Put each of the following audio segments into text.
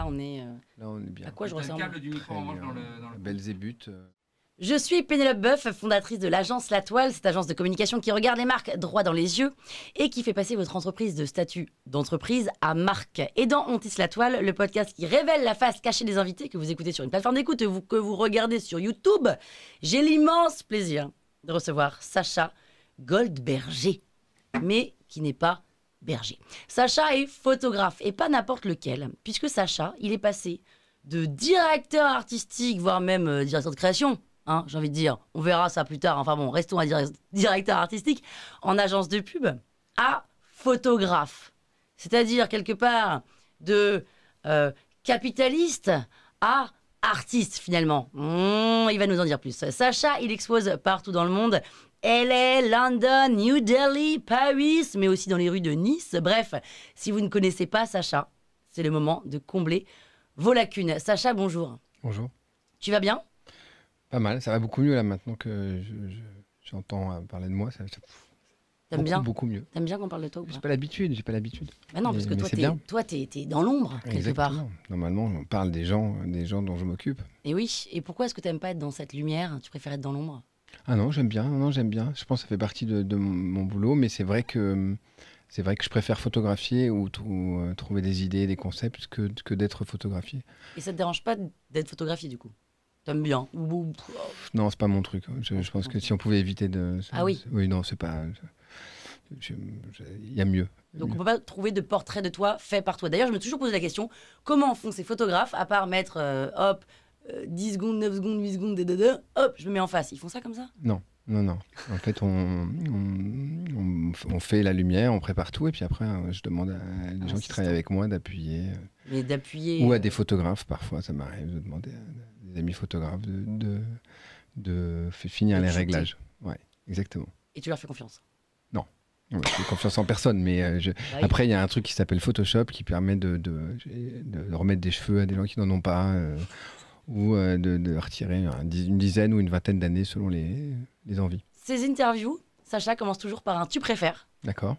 on est... Là, on est bien. À quoi je T'as le ressemble? câble du micro en revanche dans le... Belzébuth. Je suis Pénélope Boeuf, fondatrice de l'agence La Toile, cette agence de communication qui regarde les marques droit dans les yeux et qui fait passer votre entreprise de statut d'entreprise à marque. Et dans On tisse la toile, le podcast qui révèle la face cachée des invités que vous écoutez sur une plateforme d'écoute ou que vous regardez sur YouTube, j'ai l'immense plaisir de recevoir Sacha Goldberger, mais qui n'est pas berger. Sacha est photographe et pas n'importe lequel, puisque Sacha, il est passé de directeur artistique, voire même directeur de création, hein, j'ai envie de dire, on verra ça plus tard, enfin bon, restons à directeur artistique, en agence de pub, à photographe. C'est-à-dire, quelque part, de capitaliste à artiste, finalement. Il va nous en dire plus. Sacha, il expose partout dans le monde. LA, London, New Delhi, Paris, mais aussi dans les rues de Nice. Bref, si vous ne connaissez pas Sacha, c'est le moment de combler vos lacunes. Sacha, bonjour. Bonjour. Tu vas bien? Pas mal, ça va beaucoup mieux là maintenant que j'entends parler de moi. T'aimes bien? Beaucoup mieux. T'aimes bien qu'on parle de toi ou pas? J'ai pas l'habitude. Bah non, parce que toi, t'es dans l'ombre, quelque part. Normalement, on parle des gens dont je m'occupe. Et oui, et pourquoi est-ce que t'aimes pas être dans cette lumière? Tu préfères être dans l'ombre? Ah non, j'aime bien. Non, j'aime bien. Je pense que ça fait partie de mon boulot, mais c'est vrai que je préfère photographier ou trouver des idées, des concepts que d'être photographié. Et ça te dérange pas d'être photographié du coup? T'aimes bien? Non, c'est pas mon truc. Je pense que si on pouvait éviter de... Ah oui? Oui, non, c'est pas... Il y a mieux. Donc on peut pas trouver de portrait de toi fait par toi. D'ailleurs, je me suis toujours posé la question, comment font ces photographes, à part mettre, 10 secondes, 9 secondes, 8 secondes, hop, je me mets en face. Ils font ça comme ça? Non. En fait, on fait la lumière, on prépare tout, et puis après, je demande à des gens qui travaillent avec moi d'appuyer. Mais d'appuyer... Ou à des photographes, parfois, ça m'arrive de demander à des amis photographes de finir les réglages. Ouais, exactement. Et tu leur fais confiance? Non. Je fais confiance en personne, mais après, il y a un truc qui s'appelle Photoshop qui permet de remettre des cheveux à des gens qui n'en ont pas, ou de retirer une dizaine ou une vingtaine d'années selon les envies. Ces interviews, Sacha, commence toujours par un « tu préfères ». D'accord.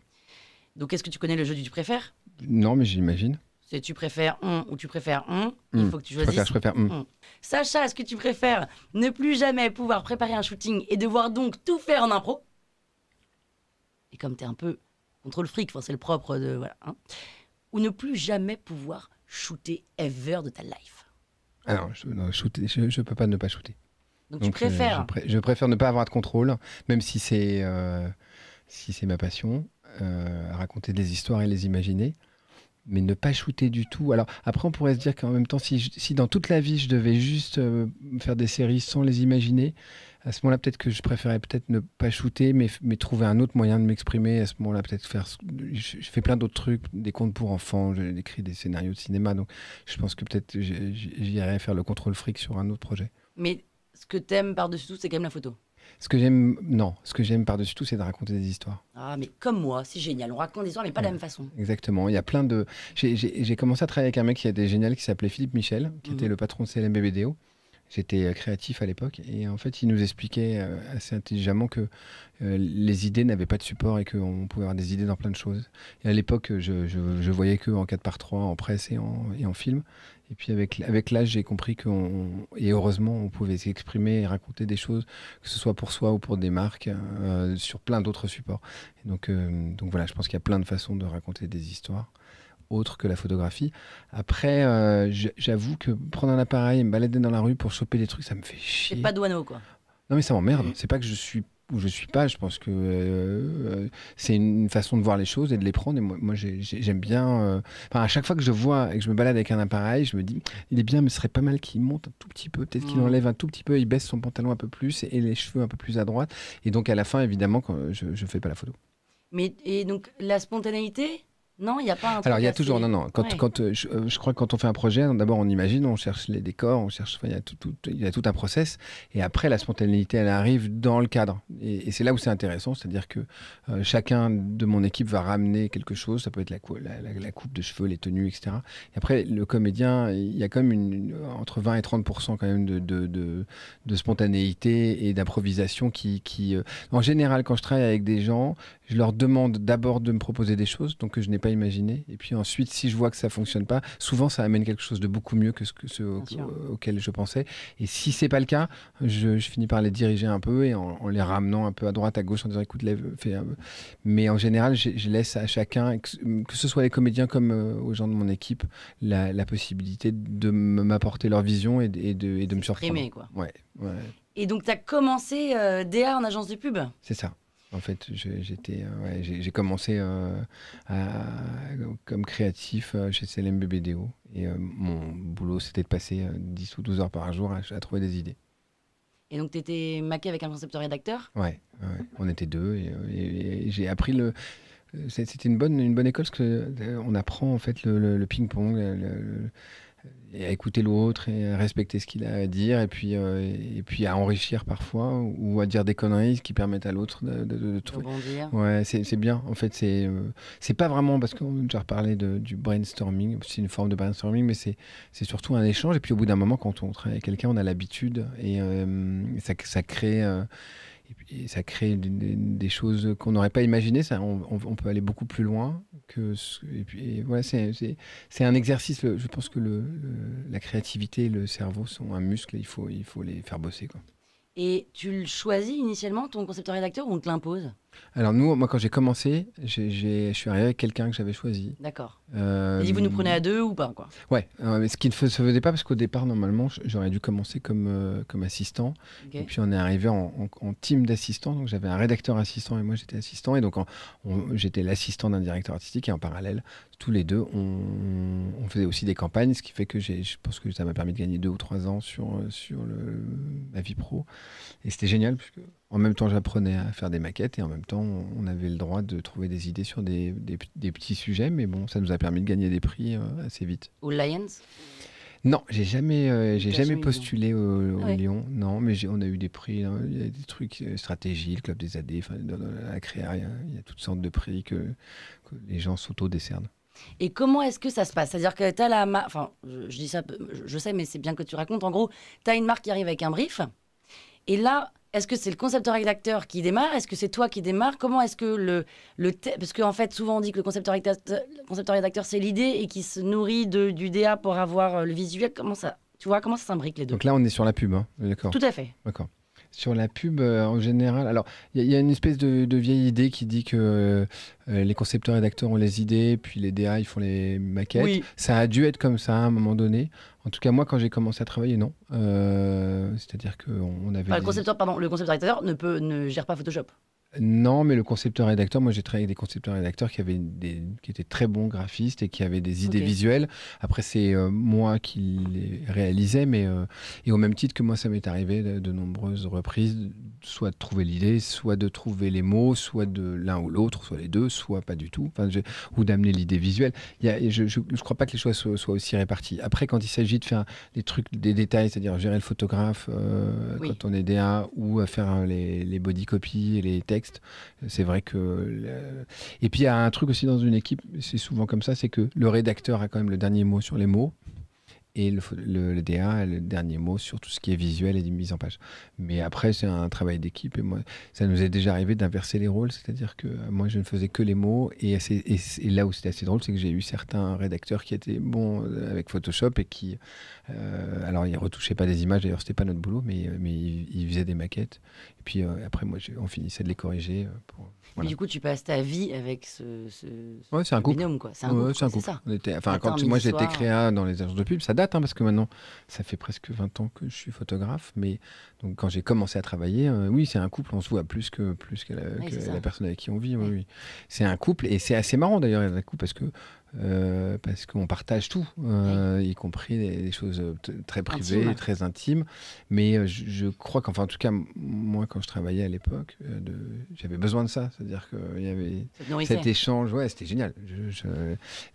Donc, est-ce que tu connais le jeu du « tu préfères » ? Non, mais j'imagine. C'est tu préfères ou tu préfères il faut que tu choisisses. Je préfère. Sacha, est-ce que tu préfères ne plus jamais pouvoir préparer un shooting et devoir donc tout faire en impro? Et comme t'es un peu contre le fric, c'est le propre de... Voilà, hein. Ou ne plus jamais pouvoir shooter ever de ta life? Alors, je peux pas ne pas shooter. Donc tu préfères je préfère ne pas avoir de contrôle, même si c'est ma passion, raconter des histoires et les imaginer, mais ne pas shooter du tout. Alors après, on pourrait se dire qu'en même temps, si dans toute la vie, je devais juste faire des séries sans les imaginer, à ce moment-là, peut-être que je préférais peut-être ne pas shooter, mais trouver un autre moyen de m'exprimer. À ce moment-là, peut-être je fais plein d'autres trucs, des contes pour enfants, j'écris des scénarios de cinéma, donc je pense que peut-être j'irais faire le contrôle fric sur un autre projet. Mais ce que t'aimes par-dessus tout, c'est quand même la photo? Ce que j'aime par-dessus tout, c'est de raconter des histoires. Ah, mais comme moi, c'est génial. On raconte des histoires, mais pas de la même façon. Exactement. Il y a plein de... J'ai commencé à travailler avec un mec qui était génial, qui s'appelait Philippe Michel, qui était le patron de CLM-BBDO. J'étais créatif à l'époque, et en fait, il nous expliquait assez intelligemment que les idées n'avaient pas de support et qu'on pouvait avoir des idées dans plein de choses. Et à l'époque, je voyais que en 4x3, en presse et en film. Et puis avec l'âge, j'ai compris et heureusement, on pouvait s'exprimer et raconter des choses, que ce soit pour soi ou pour des marques, sur plein d'autres supports. Et donc voilà, je pense qu'il y a plein de façons de raconter des histoires autres que la photographie. Après, j'avoue que prendre un appareil et me balader dans la rue pour choper des trucs, ça me fait chier. C'est pas douaneau, quoi. Non, mais ça m'emmerde. C'est pas que je suis ou je suis pas. Je pense que c'est une façon de voir les choses et de les prendre. Et moi j'aime bien... à chaque fois que je vois et que je me balade avec un appareil, je me dis, il est bien, mais ce serait pas mal qu'il monte un tout petit peu. Peut-être qu'il enlève un tout petit peu, il baisse son pantalon un peu plus et les cheveux un peu plus à droite. Et donc, à la fin, évidemment, je fais pas la photo. Mais, et donc, la spontanéité? Non, il n'y a pas un truc. Alors, il y a toujours... Non. Ouais. Je crois que quand on fait un projet, d'abord, on imagine, on cherche les décors, il y a tout un process. Et après, la spontanéité, elle arrive dans le cadre. Et c'est là où c'est intéressant. C'est-à-dire que chacun de mon équipe va ramener quelque chose. Ça peut être la coupe de cheveux, les tenues, etc. Et après, le comédien, il y a quand même entre 20 et 30% quand même de spontanéité et d'improvisation qui en général, quand je travaille avec des gens, je leur demande d'abord de me proposer des choses. Donc, que je n'ai pas pas imaginé. Et puis ensuite, si je vois que ça fonctionne pas, souvent ça amène quelque chose de beaucoup mieux que auquel je pensais. Et si c'est pas le cas, je finis par les diriger un peu et en les ramenant un peu à droite, à gauche, en disant écoute, fais un peu. Mais en général, je laisse à chacun, que ce soit les comédiens comme aux gens de mon équipe, la possibilité de m'apporter leur vision et de me surprendre. Quoi. Ouais. Et donc, tu as commencé DA en agence de pub ? C'est ça. En fait, j'ai commencé comme créatif chez CLM BBDO. Et mon boulot, c'était de passer 10 ou 12 heures par jour à trouver des idées. Et donc, tu étais maqué avec un concepteur-rédacteur ? Ouais. On était deux. Et j'ai appris c'était une bonne école parce qu'on apprend en fait le ping-pong, et à écouter l'autre et à respecter ce qu'il a à dire et puis à enrichir parfois ou à dire des conneries qui permettent à l'autre de trouver. Ouais, c'est bien. En fait, c'est pas vraiment parce qu'on a déjà reparlé du brainstorming, c'est une forme de brainstorming, mais c'est surtout un échange. Et puis au bout d'un moment, quand on travaille avec quelqu'un, on a l'habitude et ça crée. Et ça crée des choses qu'on n'aurait pas imaginées. On peut aller beaucoup plus loin. Voilà, c'est un exercice. Je pense que la créativité et le cerveau sont un muscle et il faut les faire bosser, quoi. Et tu le choisis initialement, ton concepteur-rédacteur, ou on te l'impose ? Alors moi, quand j'ai commencé, je suis arrivé avec quelqu'un que j'avais choisi. D'accord. Et vous nous prenez à deux ou pas, quoi ? Ouais, mais ce qui ne se faisait pas parce qu'au départ, normalement, j'aurais dû commencer comme assistant. Okay. Et puis on est arrivé en team d'assistants. Donc j'avais un rédacteur assistant et moi j'étais assistant. Et donc j'étais l'assistant d'un directeur artistique et en parallèle, tous les deux, on faisait aussi des campagnes, ce qui fait que je pense que ça m'a permis de gagner 2 ou 3 ans sur ma vie pro. Et c'était génial puisque en même temps, j'apprenais à faire des maquettes et en même temps, on avait le droit de trouver des idées sur des petits sujets. Mais bon, ça nous a permis de gagner des prix assez vite. Au Lions ? Non, j'ai jamais postulé au Lyon. Non, mais on a eu des prix. Il y a des trucs, stratégie, le Club des AD, dans la créa, il y a toutes sortes de prix que les gens s'auto-décernent. Et comment est-ce que ça se passe ? C'est-à-dire que tu as enfin, je dis ça, je sais, mais c'est bien que tu racontes. En gros, tu as une marque qui arrive avec un brief. Et là, est-ce que c'est le concepteur-rédacteur qui démarre ? Est-ce que c'est toi qui démarre ? Comment est-ce que parce qu'en fait, souvent on dit que le concepteur-rédacteur, c'est l'idée et qui se nourrit du DA pour avoir le visuel. Comment ça s'imbrique les deux ? Donc là, on est sur la pub, hein, d'accord. Tout à fait. D'accord. Sur la pub, en général, alors il y a une espèce de vieille idée qui dit que les concepteurs-rédacteurs ont les idées, puis les DA, ils font les maquettes. Oui. Ça a dû être comme ça à un moment donné. En tout cas, moi, quand j'ai commencé à travailler, non. C'est-à-dire qu'on avait... le concepteur-rédacteur ne gère pas Photoshop. Non, mais le concepteur-rédacteur, moi j'ai travaillé avec des concepteurs-rédacteurs qui étaient très bons graphistes et qui avaient des idées visuelles. Après, c'est moi qui les réalisais, mais et au même titre que moi, ça m'est arrivé de nombreuses reprises, soit de trouver l'idée, soit de trouver les mots, soit de l'un ou l'autre, soit les deux, soit pas du tout, ou d'amener l'idée visuelle. Je ne crois pas que les choix soient aussi répartis. Après, quand il s'agit de faire des trucs, des détails, c'est-à-dire gérer le photographe quand on est DA, ou à faire les body copies et les textes, c'est vrai que... Et puis il y a un truc aussi dans une équipe, c'est souvent comme ça, c'est que le rédacteur a quand même le dernier mot sur les mots et le DA a le dernier mot sur tout ce qui est visuel et mise en page. Mais après, c'est un travail d'équipe et moi, ça nous est déjà arrivé d'inverser les rôles, c'est-à-dire que moi, je ne faisais que les mots et là où c'était assez drôle, c'est que j'ai eu certains rédacteurs qui étaient bons avec Photoshop et qui... alors, ils ne retouchaient pas des images, d'ailleurs, c'était pas notre boulot, mais ils faisaient des maquettes. Et puis après, moi, on finissait de les corriger. Mais du coup, tu passes ta vie avec ce c'est un couple. Binôme, quoi. C'est un couple, c'est ça. Quand moi, j'étais créa dans les agences de pub, ça date, parce que maintenant, ça fait presque 20 ans que je suis photographe. Mais donc, quand j'ai commencé à travailler, oui, c'est un couple. On se voit plus que la personne avec qui on vit. Oui. C'est un couple. Et c'est assez marrant, d'ailleurs, un couple, parce qu'on partage tout, y compris des choses très privées, très intimes. Mais je crois qu'enfin, en tout cas, moi, quand je travaillais à l'époque, j'avais besoin de ça. C'est-à-dire qu'il y avait cet échange. Ouais, c'était génial.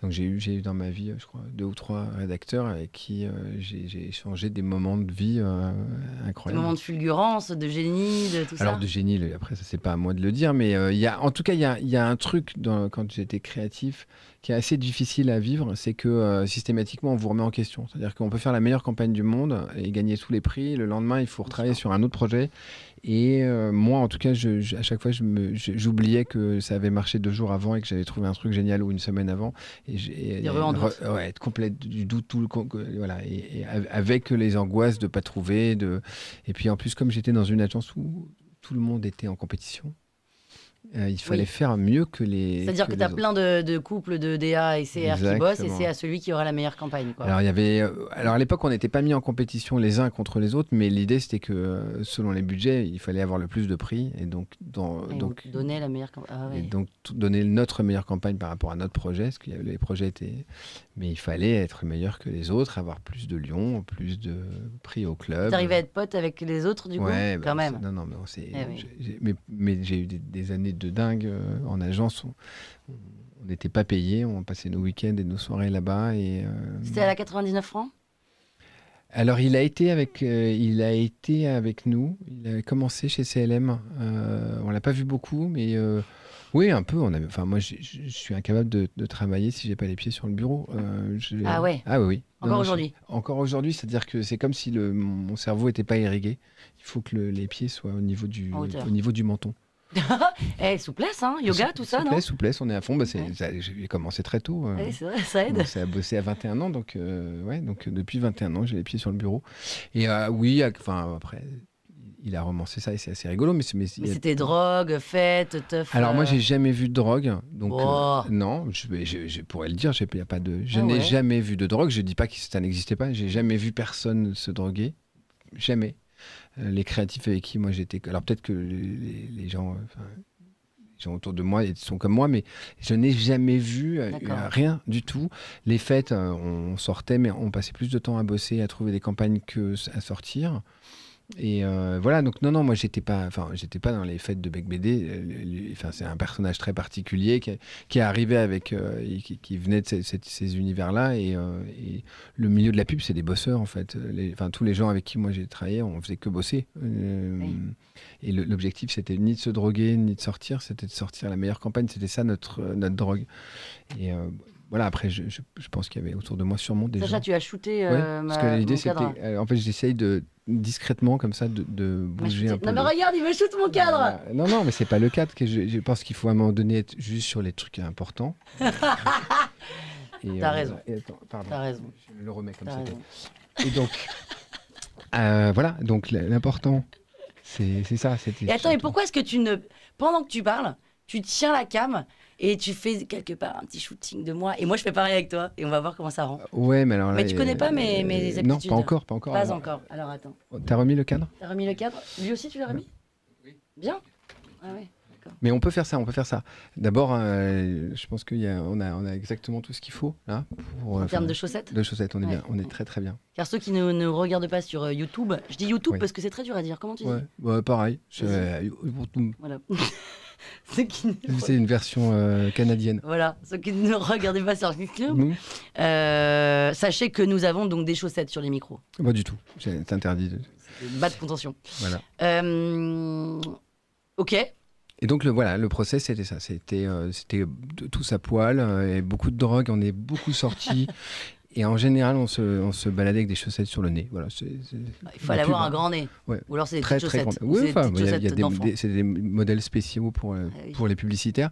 Donc j'ai eu dans ma vie, je crois, 2 ou 3 rédacteurs avec qui j'ai échangé des moments de vie incroyables. Des moments de fulgurance, de génie, de tout ça. Alors de génie, après, ça c'est pas à moi de le dire, mais en tout cas, il y a un truc quand j'étais créatif qui est assez difficile à vivre, c'est que systématiquement, on vous remet en question. C'est-à-dire qu'on peut faire la meilleure campagne du monde et gagner tous les prix. Le lendemain, il faut retravailler sur un autre projet. Et moi, en tout cas, à chaque fois, j'oubliais que ça avait marché 2 jours avant et que j'avais trouvé un truc génial ou une semaine avant. Être complet du doute, voilà, et avec les angoisses de ne pas trouver. Et puis en plus, comme j'étais dans une agence où tout le monde était en compétition, il fallait faire mieux que les. C'est-à-dire que tu as plein de couples de DA et CR qui bossent et c'est à celui qui aura la meilleure campagne. Quoi. Alors à l'époque, on n'était pas mis en compétition les uns contre les autres, mais l'idée c'était que selon les budgets, il fallait avoir le plus de prix et donc donner la meilleure campagne. Et donc donner notre meilleure campagne par rapport à notre projet, parce que les projets étaient. Mais il fallait être meilleur que les autres, avoir plus de lions, plus de prix au club. Tu arrivais à être pote avec les autres du coup, quand même. Non, mais j'ai eu des années de dingue en agence. On n'était pas payés, on passait nos week-ends et nos soirées là-bas. C'était à la 99 francs. Alors il a été avec nous. Il a commencé chez CLM. On l'a pas vu beaucoup, mais oui, un peu. Moi, je suis incapable de travailler si j'ai pas les pieds sur le bureau. Ah ouais. Ah oui. Encore aujourd'hui. Encore aujourd'hui, c'est-à-dire que c'est comme si mon cerveau n'était pas irrigué. Il faut que les pieds soient au niveau du menton. Souplesse, hein, yoga, tout ça, non? Souplesse, on est à fond. J'ai commencé très tôt. C'est vrai, ça aide. J'ai commencé à bosser à 21 ans, donc depuis 21 ans, j'ai les pieds sur le bureau. Et après, il a romancé ça et c'est assez rigolo. Mais c'était drogue, fête, teuf. Alors moi, j'ai jamais vu de drogue, donc non. Je pourrais le dire. Il y a pas de. Je n'ai jamais vu de drogue. Je dis pas que ça n'existait pas. J'ai jamais vu personne se droguer, jamais. Les créatifs avec qui moi j'étais. Alors peut-être que les gens autour de moi sont comme moi, mais je n'ai jamais vu rien du tout. Les fêtes, on sortait, mais on passait plus de temps à bosser, à trouver des campagnes que à sortir. Et voilà, donc non, moi j'étais pas dans les fêtes de Bec BD. C'est un personnage très particulier qui est arrivé avec, qui venait de ces univers-là. Et le milieu de la pub, c'est des bosseurs en fait. Tous les gens avec qui moi j'ai travaillé, on faisait que bosser. Et l'objectif, c'était ni de se droguer, ni de sortir, c'était de sortir la meilleure campagne. C'était ça notre drogue. Et voilà, après, je pense qu'il y avait autour de moi sûrement des gens. Sacha, tu as shooté parce que l'idée, c'était... en fait, j'essaye discrètement, comme ça, de bouger un peu. Non, mais regarde, il me shoot mon cadre. Non, mais c'est pas le cadre. Je pense qu'il faut à un moment donné être juste sur les trucs importants. T'as raison. Pardon. T'as raison. Je le remets comme ça. Et donc, voilà. Donc, l'important, c'est ça. Et attends, et pourquoi est-ce que pendant que tu parles, tu tiens la cam et tu fais quelque part un petit shooting de moi et moi je fais pareil avec toi et on va voir comment ça rend. Ouais, mais alors là, mais tu connais pas mes habitudes. Non, pas encore. Pas encore. Alors attends. T'as remis le cadre? T'as remis le cadre? Lui aussi tu l'as remis? Oui. Bien. Ah ouais. D'accord. Mais on peut faire ça. D'abord, je pense qu'on a exactement tout ce qu'il faut là. En termes de chaussettes? De chaussettes, on est bien. On est très très bien. Car ceux qui ne regardent pas sur YouTube, je dis YouTube parce que c'est très dur à dire. Comment tu dis? Pareil. Voilà. C'est une version canadienne. Voilà, ceux qui ne regardez pas sur YouTube, sachez que nous avons donc des chaussettes sur les micros. Pas du tout, c'est interdit. Bas de contention. Voilà. Ok. Et donc le process c'était ça, c'était tous à poil, et beaucoup de drogue, on est beaucoup sortis. Et en général, on se baladait avec des chaussettes sur le nez. Voilà, il fallait avoir un grand nez. Ouais. Ou alors c'est des très, petites chaussettes. Oui, c'est des modèles spéciaux pour les publicitaires.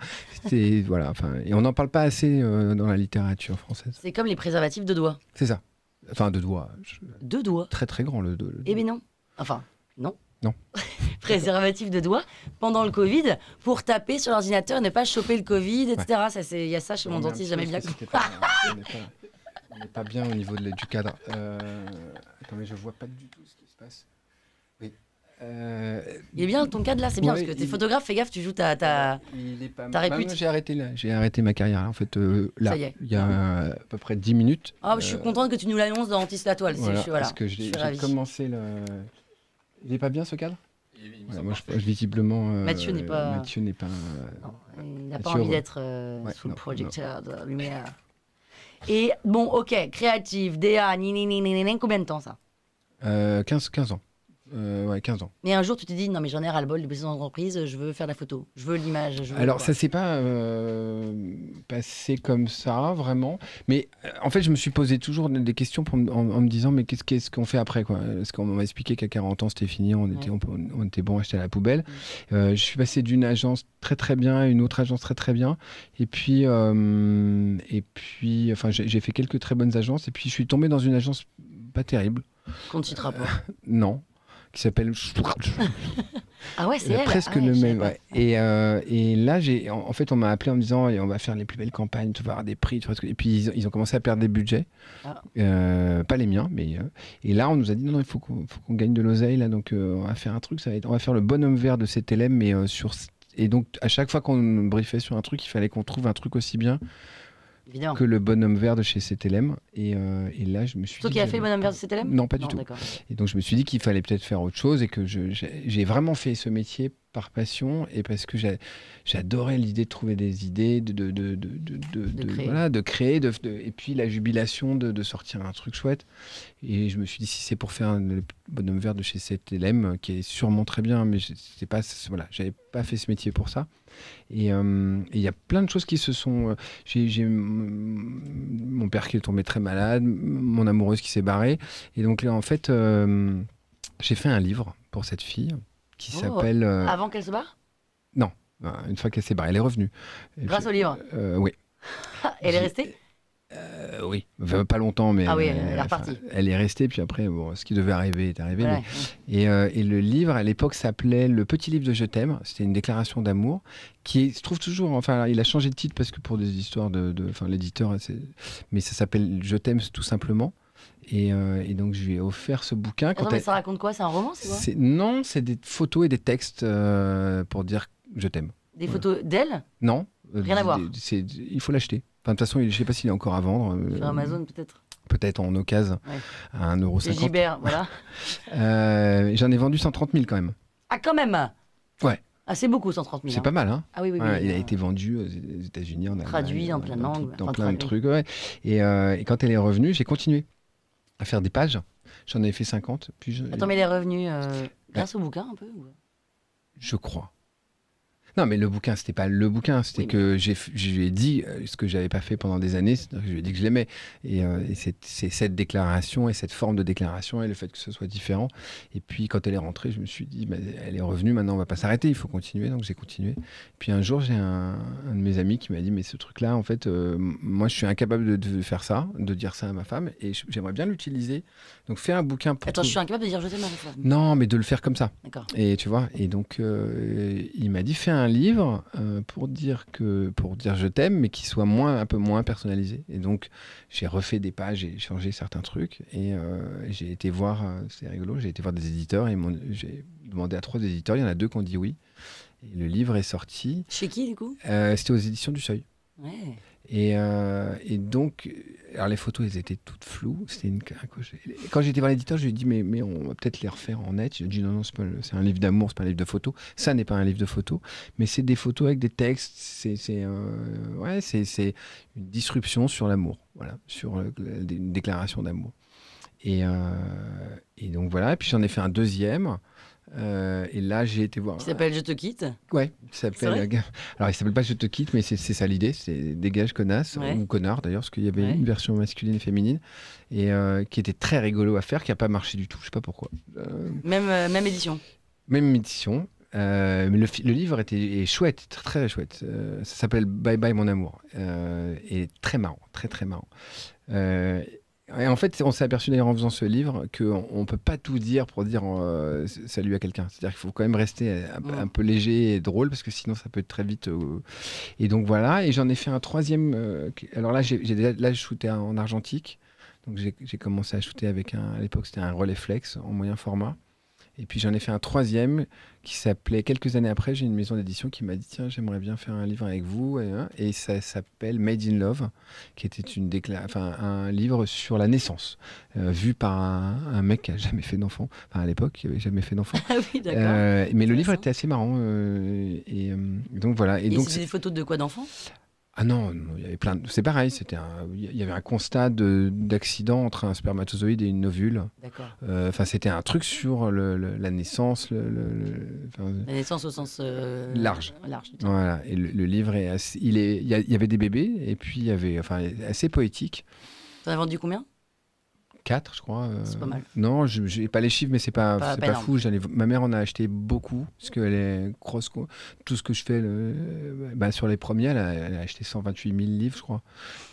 Voilà, et on n'en parle pas assez dans la littérature française. C'est comme les préservatifs de doigts. C'est ça. Enfin, de doigts. De doigts. Très très grand le Eh bien non. Enfin, non. Non. Préservatif de doigts pendant le Covid pour taper sur l'ordinateur et ne pas choper le Covid, etc. Il y a ça chez mon dentiste, jamais bien. On n'est pas bien au niveau du cadre. Attends, mais je vois pas du tout ce qui se passe. Oui. Il est bien ton cadre là, c'est bien parce que t'es photographe, fais gaffe, tu joues ta répute. J'ai arrêté ma carrière en fait là. Il y a à peu près 10 minutes. Je suis contente que tu nous l'annonces dans Antis la toile. Voilà, parce que j'ai commencé le. Il est pas bien ce cadre? Moi, visiblement. Mathieu n'est pas. Il n'a pas envie d'être sous le projecteur de la lumière. Et bon, ok, créatif, DA, combien de temps ça? 15 ans. Ouais, 15 ans. Mais un jour, tu t'es dit, non, mais j'en ai ras-le-bol de bosser dans l'entreprise, je veux faire de la photo, je veux l'image. Alors, ça s'est pas passé comme ça, vraiment. Mais en fait, je me suis posé toujours des questions en me disant, mais qu'est-ce qu'on fait après, quoi? Parce qu'on m'a expliqué qu'à 40 ans, c'était fini, on était bon à acheter à la poubelle. Je suis passé d'une agence très très bien à une autre agence très très bien. Et puis enfin, j'ai fait quelques très bonnes agences. Et puis, je suis tombé dans une agence pas terrible. Qu'on ne citera pas. Non. Qui s'appelle... Ah ouais, c'est elle. Presque le même. Ouais. Et là, en fait, on m'a appelé en me disant, on va faire les plus belles campagnes, tu vas avoir des prix. Et puis, ils ont commencé à perdre des budgets. Pas les miens, mais... et là, on nous a dit, non, il faut qu'on gagne de l'oseille. Là, donc, on va faire un truc. On va faire le bonhomme vert de CTLM, mais sur... Et donc, à chaque fois qu'on nous briefait sur un truc, il fallait qu'on trouve un truc aussi bien Évidemment. que le bonhomme vert de chez CTLM. Et là, je me suis dit... Toi qui as fait le bonhomme vert de CTLM ? Non, pas du tout. Et donc, je me suis dit qu'il fallait peut-être faire autre chose et que j'ai vraiment fait ce métier par passion et parce que j'adorais l'idée de trouver des idées, de créer, et puis la jubilation de sortir un truc chouette. Et je me suis dit, si c'est pour faire le bonhomme vert de chez CTLM, qui est sûrement très bien, mais j'avais pas fait ce métier pour ça. Et il y a plein de choses qui se sont... J'ai mon père qui est tombé très malade, mon amoureuse qui s'est barrée. Et donc là, en fait, j'ai fait un livre pour cette fille qui s'appelle... Avant qu'elle se barre ? Non, une fois qu'elle s'est barrée, elle est revenue. Grâce au livre ? Oui. Elle est restée ? Oui, pas longtemps, mais elle est repartie. Elle est restée, puis après, bon, ce qui devait arriver est arrivé. Ouais. Et le livre, à l'époque, s'appelait Le petit livre de Je t'aime. C'était une déclaration d'amour qui se trouve toujours. Enfin, il a changé de titre parce que pour des histoires enfin, l'éditeur, mais ça s'appelle Je t'aime tout simplement. Et donc, je lui ai offert ce bouquin. Attends, mais ça raconte quoi ? C'est un roman, c'est quoi ? Non, c'est des photos et des textes pour dire je t'aime. Des photos d'elle ? Non. Rien à voir. Il faut l'acheter. Enfin, de toute façon, je ne sais pas s'il est encore à vendre. Sur Amazon, peut-être. Peut-être en occasion, à 1,50 €. C'est Gibert, voilà. J'en ai vendu 130 000 quand même. Ah, quand même ? Ouais. Ah, c'est beaucoup, 130 000. C'est pas mal, hein. Ah oui. Il a été vendu aux États-Unis, en Allemagne. Traduit en plein langue. Dans plein de trucs, ouais. Et quand elle est revenue, j'ai continué à faire des pages. J'en avais fait 50. Puis Attends, mais elle est revenue grâce au bouquin, un peu ou... Je crois. Non, mais le bouquin, c'était pas le bouquin, c'était que je lui ai dit ce que j'avais pas fait pendant des années, c'est-à-dire que je lui ai dit que je l'aimais. Et c'est cette déclaration et cette forme de déclaration et le fait que ce soit différent. Et puis, quand elle est rentrée, je me suis dit, elle est revenue, maintenant on va pas s'arrêter, il faut continuer. Donc j'ai continué. Puis un jour, j'ai un de mes amis qui m'a dit, mais ce truc-là, en fait, moi, je suis incapable de faire ça, de dire ça à ma femme, et j'aimerais bien l'utiliser. Donc fais un bouquin pour... Attends, je suis incapable de dire je t'aime à ma femme. Non, mais de le faire comme ça. D'accord. Et tu vois, et donc il m'a dit, fais un livre pour dire je t'aime, mais qui soit un peu moins personnalisé. Et donc j'ai refait des pages, j'ai changé certains trucs, et j'ai été voir, c'est rigolo, j'ai été voir des éditeurs, et j'ai demandé à 3 éditeurs, il y en a 2 qui ont dit oui. Et le livre est sorti. Chez qui du coup ? C'était aux éditions du Seuil. Ouais. Et donc, alors les photos, elles étaient toutes floues. Quand j'étais voir l'éditeur, je lui ai dit, mais on va peut-être les refaire en net. Il a dit, non, c'est un livre d'amour, c'est pas un livre de photos. Ça n'est pas un livre de photos, mais c'est des photos avec des textes. C'est une disruption sur l'amour, voilà, sur une déclaration d'amour. Et donc voilà, et puis j'en ai fait un deuxième. Et là, j'ai été voir. Qui s'appelle Je te quitte. Ouais, il s'appelle. Alors, il s'appelle pas Je te quitte, mais c'est ça l'idée. C'est Dégage connasse, ou connard d'ailleurs, parce qu'il y avait une version masculine et féminine, et qui était très rigolo à faire, qui a pas marché du tout. Je sais pas pourquoi. Même édition. Même édition. Mais le livre est chouette, très, très chouette. Ça s'appelle Bye Bye Mon Amour. Et très marrant, très, très marrant. Et en fait, on s'est aperçu d'ailleurs en faisant ce livre qu'on ne peut pas tout dire pour dire salut à quelqu'un. C'est-à-dire qu'il faut quand même rester un peu léger et drôle, parce que sinon ça peut être très vite... Et donc voilà, et j'en ai fait un troisième. Alors là, je shootais en argentique. Donc j'ai commencé à shooter avec à l'époque c'était un Rolleiflex en moyen format. Et puis j'en ai fait un troisième qui s'appelait, quelques années après, j'ai une maison d'édition qui m'a dit tiens, j'aimerais bien faire un livre avec vous. Et ça s'appelle Made in Love, qui était un livre sur la naissance, vu par un mec qui n'a jamais fait d'enfant. Enfin, à l'époque, il n'avait jamais fait d'enfant. Ah oui, d'accord. Mais le livre était assez marrant. Donc voilà. Et donc, c'est des photos de quoi, d'enfants ? Ah non, non, il y avait plein c'est pareil, il y avait un constat d'accident entre un spermatozoïde et une ovule. D'accord. Enfin, c'était un truc sur la naissance, enfin, La naissance au sens large. large du terme. Voilà. Et le livre est assez, il y avait des bébés et puis il y avait, enfin, assez poétique. T'en as vendu combien? 4, je crois. C'est pas mal. Non, je n'ai pas les chiffres, mais c'est pas énorme. fou. Ma mère en a acheté beaucoup, parce qu'elle est grosse. Tout ce que je fais sur les premiers, elle a acheté 128 000 livres, je crois.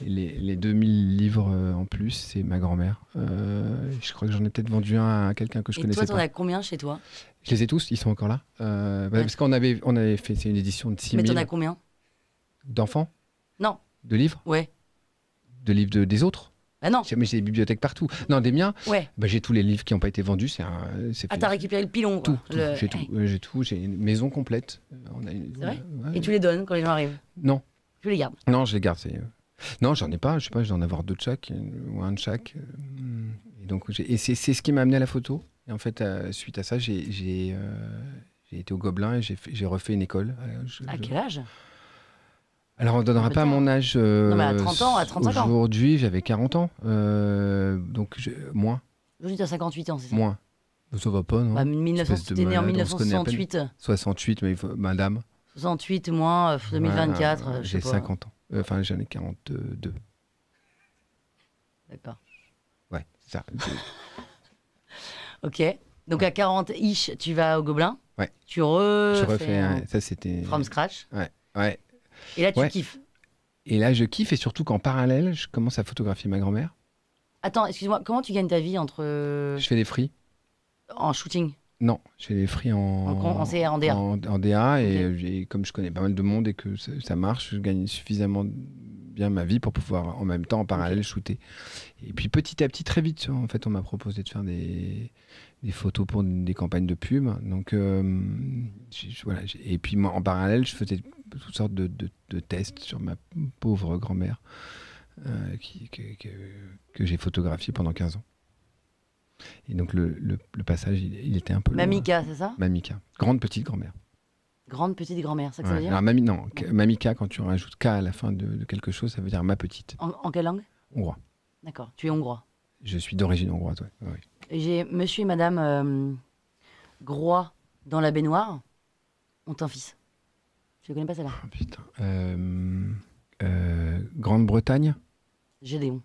Et les 2000 livres en plus, c'est ma grand-mère. Je crois que j'en ai peut-être vendu un à quelqu'un que je connaissais pas. Et toi, t'en pas. as combien chez toi? Je les ai tous, ils sont encore là. Parce qu'on avait fait, c'est une édition de 6 000. Mais t'en as combien? D'enfants? Non. De livres? Ouais. De livres des autres? Ah non. Mais j'ai des bibliothèques partout. Non, des miens. Ouais. J'ai tous les livres qui n'ont pas été vendus. T'as récupéré le pilon, quoi. Tout. J'ai tout. J'ai tout. J'ai une maison complète. C'est vrai? Ouais. Et tu les donnes quand les gens arrivent? Non. Tu les gardes? Non, je les garde. Non, j'en ai pas. Je sais pas, je dois en avoir 2 de chaque ou un de chaque. Et donc, c'est ce qui m'a amené à la photo. Et en fait, suite à ça, j'ai été au Gobelin et j'ai refait une école. À quel âge? Alors, on ne donnera pas mon âge. Non, mais à 30 ans, à 35 ans. Aujourd'hui, j'avais 40 ans. Donc, moins. Aujourd'hui, tu as 58 ans, c'est ça? Moins. Ça va pas, non? Bah, t'es né en 1968. 68, mais madame. 68 moins 2024. Voilà, j'ai 50 ans. Enfin, j'en ai 42. D'accord. Ouais, c'est ça. Ok. Donc, à 40-ish, tu vas au Gobelin. Ouais. Tu refais. Je refais. Ça, c'était. From scratch. Ouais. Et là, tu kiffes. Et là, je kiffe, et surtout qu'en parallèle, je commence à photographier ma grand-mère. Attends, excuse-moi, comment tu gagnes ta vie entre. Je fais des free. En shooting? Non, je fais des free en CR, en DA. En DA, et comme je connais pas mal de monde et que ça marche, je gagne suffisamment bien ma vie pour pouvoir en même temps, en parallèle, shooter. Et puis petit à petit, très vite, en fait, on m'a proposé de faire des photos pour des campagnes de pub. Donc, voilà. Et puis moi, en parallèle, je faisais toutes sortes de tests sur ma pauvre grand-mère que j'ai photographiée pendant 15 ans. Et donc le passage, il était un peu long. Mamika, c'est ça? Mamika. Grande petite grand-mère. Grande petite grand-mère, c'est ça que ça veut dire? Alors, Mamika, quand tu rajoutes K à la fin de quelque chose, ça veut dire ma petite. En quelle langue? Hongrois. D'accord, tu es hongrois. Je suis d'origine hongroise, ouais. J'ai monsieur et madame Groix dans la baignoire ont un fils. Tu ne connais pas celle-là? Oh, putain. Grande-Bretagne? Gédéon.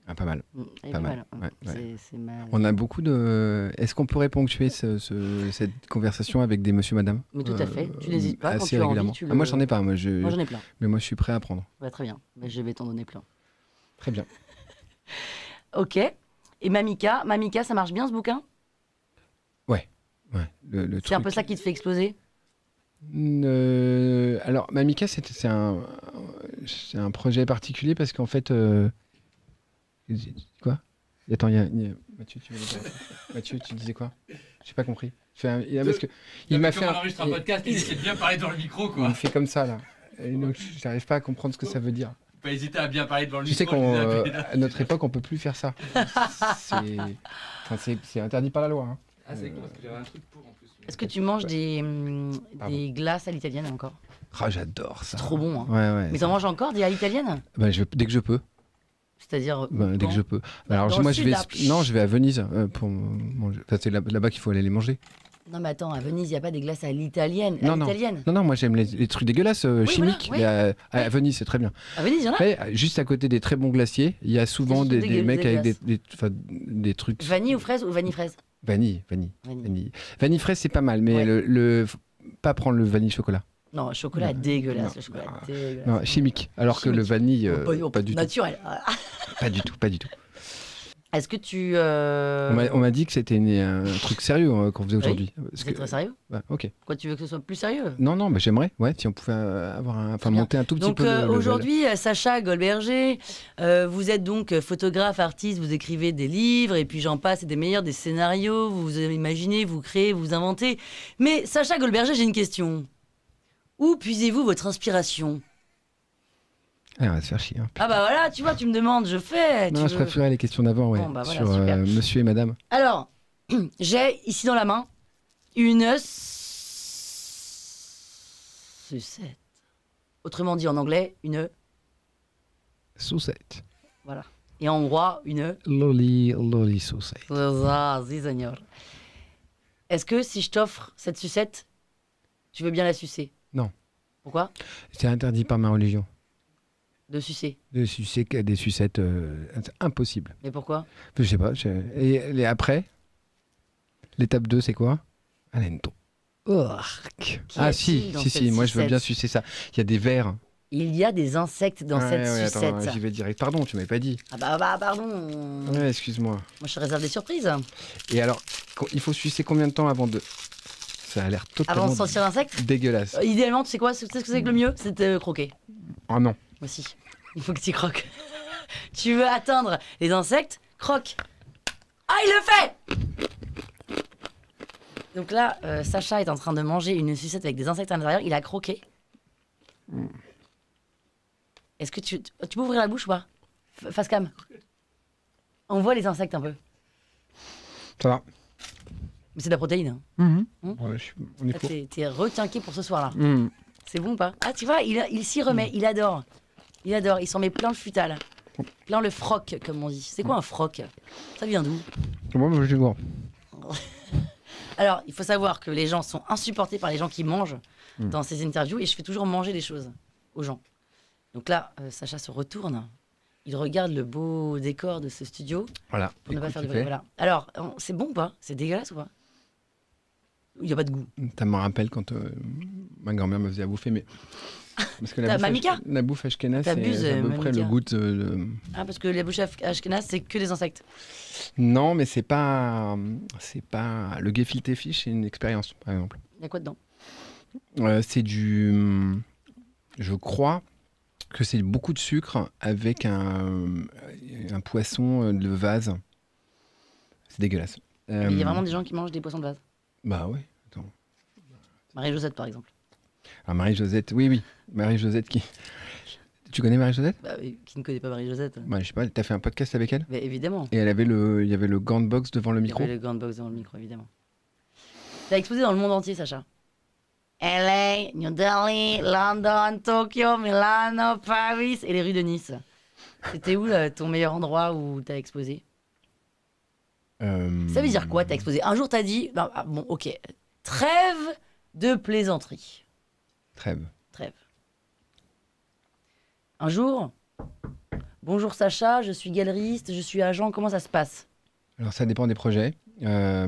Ah, pas mal. Pas mal. Ouais. C'est mal. On a beaucoup de... Est-ce qu'on pourrait ponctuer cette conversation avec des monsieur, madame? Mais tout à fait. Tu n'hésites pas quand assez tu as régulièrement. envie. Moi, j'en ai pas. Moi, j'en ai plein. Mais moi, je suis prêt à apprendre. Ouais, très bien. Je vais t'en donner plein. Très bien. Ok. Et Mamika, ça marche bien ce bouquin? Ouais. C'est un peu ça qui te fait exploser? Alors, Mamika, c'est un projet particulier parce qu'en fait... Quoi? Attends, Mathieu, Mathieu, tu disais quoi? J'ai pas compris. Parce que il m'a fait on enregistre un podcast, il essaie de bien parler dans le micro, quoi. Il fait comme ça, là. Et donc, j'arrive pas à comprendre ce que ça veut dire. Faut pas hésiter à bien parler devant le Tu micro. sais qu'à notre époque, on peut plus faire ça. C'est interdit par la loi. Hein. Ah, c'est con, parce que j'avais un truc pour en plus. Est-ce que tu manges des glaces à l'italienne encore? Ah, j'adore ça. C'est trop bon. Hein. Ouais. Mais t'en manges encore des à l'italienne? Dès que je peux. C'est-à-dire dès que je peux. Alors moi, je vais à Venise pour manger. Enfin, c'est là-bas qu'il faut aller les manger. Non, mais attends, à Venise, il n'y a pas des glaces à l'italienne. Non, moi j'aime les trucs dégueulasses, chimiques. Voilà, ouais. Mais à Venise, c'est très bien. À Venise, il y en a. Ouais, juste à côté des très bons glaciers, il y a souvent des mecs avec des trucs. Vanille ou fraise ou vanille-fraise? Vanille fraise, c'est pas mal, mais pas prendre le vanille chocolat. Non, le chocolat dégueulasse. Non, chimique. Alors que le vanille, pas du tout. Naturel. Pas du tout. Est-ce que tu... On m'a dit que c'était un truc sérieux qu'on faisait aujourd'hui. C'est très sérieux. Ok. Pourquoi tu veux que ce soit plus sérieux? Non, mais j'aimerais. Ouais, si on pouvait monter un tout petit peu. Donc aujourd'hui, Sacha Goldberger, vous êtes donc photographe, artiste, vous écrivez des livres et puis j'en passe, et des meilleurs, des scénarios, vous imaginez, vous créez, vous inventez. Mais Sacha Goldberger, j'ai une question. Où puisez-vous votre inspiration? Ah, on va se faire chier. Hein, ah bah voilà, tu vois, tu me demandes, je fais. Non, je préférais les questions d'avant, ouais. Bon, bah voilà, sur monsieur et madame. Alors, j'ai ici dans la main une sucette. Autrement dit en anglais, une. Sucette. Voilà. Et en hongrois, une. Loli sucette. Ah, si, seigneur. Est-ce que si je t'offre cette sucette, tu veux bien la sucer? Non. Pourquoi? C'est interdit par ma religion. De sucer. De sucer des sucettes, c'est impossible. Mais pourquoi? Je sais pas. Et après, l'étape 2, c'est quoi? Alento. Ah a-t-il dans cette moi je veux bien sucette sucer ça. Il y a des vers. Il y a des insectes dans cette sucette. Attends, j'y vais direct. Pardon, tu m'avais pas dit. Ah bah pardon. Ouais, excuse-moi. Moi je réserve des surprises. Et alors, il faut sucer combien de temps avant de... Ça a l'air Avant totalement de sortir l'insecte, dégueulasse. idéalement, tu sais quoi? Tu sais ce que c'est que le mieux? C'est de croquer. Oh non. Moi aussi. Il faut que tu croques. Tu veux atteindre les insectes? Croque. Ah, il le fait! Donc là, Sacha est en train de manger une sucette avec des insectes à l'intérieur. Il a croqué. Est-ce que tu peux ouvrir la bouche ou pas? Face cam. On voit les insectes un peu. Ça va. Mais c'est de la protéine. Hein. Ouais, on est Là, pour. t'es requinqué pour ce soir-là. Mhm. C'est bon ou pas? Ah, tu vois, il s'y remet. Il adore. Il adore. Il s'en met plein le futal. Plein le froc, comme on dit. C'est quoi un froc? Ça vient d'où? Moi, je vois. Alors, il faut savoir que les gens sont insupportés par les gens qui mangent dans ces interviews et je fais toujours manger des choses aux gens. Donc là, Sacha se retourne. Il regarde le beau décor de ce studio Voilà. pour ne pas Écoute, faire de tu bruit. fais. Voilà. Alors, c'est bon ou pas? C'est dégueulasse ou pas? Il n'y a pas de goût. Ça me rappelle quand ma grand-mère me faisait à bouffer, mais... Parce que T'as Mamika la bouffe ashkénaze, T'abuses, c'est à peu près le Mamika. goût de... Ah, parce que la bouche ashkénaze, c'est que des insectes. Non, mais c'est pas... Le gefilte fish, c'est une expérience, par exemple. Il y a quoi dedans? C'est du... Je crois que c'est beaucoup de sucre avec un poisson de vase. C'est dégueulasse. Mais il y a vraiment des gens qui mangent des poissons de vase. Bah ouais. Attends. Marie-Josette, par exemple. Ah, Marie-Josette, oui. Marie-Josette qui... Tu connais Marie-Josette? Bah, oui, qui ne connaît pas Marie-Josette? Bah, je sais pas, t'as fait un podcast avec elle? Mais évidemment. Et il y avait le gant de boxe devant le Il y micro? avait le grand box dans le micro, évidemment. T'as exposé dans le monde entier, Sacha. LA, New Delhi, London, Tokyo, Milano, Paris et les rues de Nice. C'était où là, ton meilleur endroit où t'as exposé? Ça veut dire quoi, t'as exposé? Un jour, t'as dit, non, ah, bon, ok, trêve de plaisanterie. Trêve. Trêve. Un jour, bonjour Sacha, je suis galeriste, je suis agent, comment ça se passe? Alors ça dépend des projets. La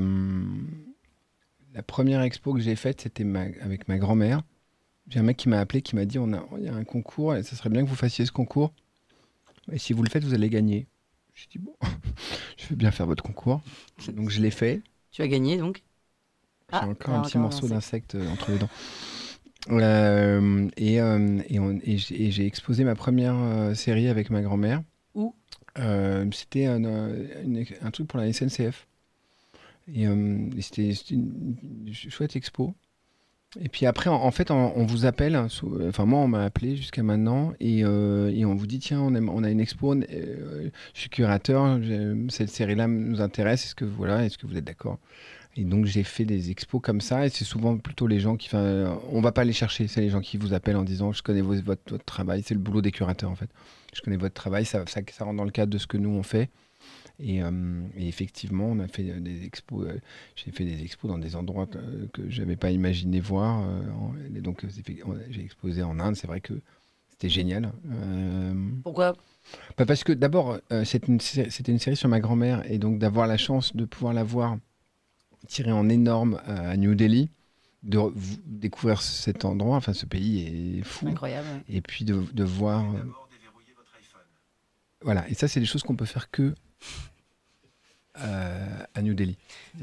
première expo que j'ai faite, c'était avec ma grand-mère. J'ai un mec qui m'a appelé, qui m'a dit il y a un concours et ça serait bien que vous fassiez ce concours. Et si vous le faites, vous allez gagner. J'ai dit bon, je vais bien faire votre concours. Donc je l'ai fait. Tu as gagné donc? J'ai Ah, encore un t'as petit encore un morceau insecte. d'insecte entre les dents. Et j'ai exposé ma première série avec ma grand-mère. Où? C'était un truc pour la SNCF. Et c'était une chouette expo. Et puis après, en fait, on vous appelle. Enfin, moi, on m'a appelé jusqu'à maintenant. Et on vous dit, tiens, on a une expo. Je suis curateur. Cette série-là nous intéresse. Est-ce que vous êtes d'accord? Et donc, j'ai fait des expos comme ça. Et c'est souvent plutôt les gens qui... on va pas les chercher. C'est les gens qui vous appellent en disant, je connais votre travail. C'est le boulot des curateurs, en fait. Je connais votre travail. Ça rentre dans le cadre de ce que nous, on fait. Et effectivement, on a fait des expos. J'ai fait des expos dans des endroits que je n'avais pas imaginé voir. Et donc, j'ai exposé en Inde. C'est vrai que c'était génial. Pourquoi? Parce que d'abord, c'était une série sur ma grand-mère. Et donc, d'avoir la chance de pouvoir la voir tirée en énorme à New Delhi, de découvrir cet endroit, enfin, ce pays est fou. Incroyable. Ouais. Et puis de voir. Voilà. Et ça, c'est des choses qu'on peut faire que à New Delhi.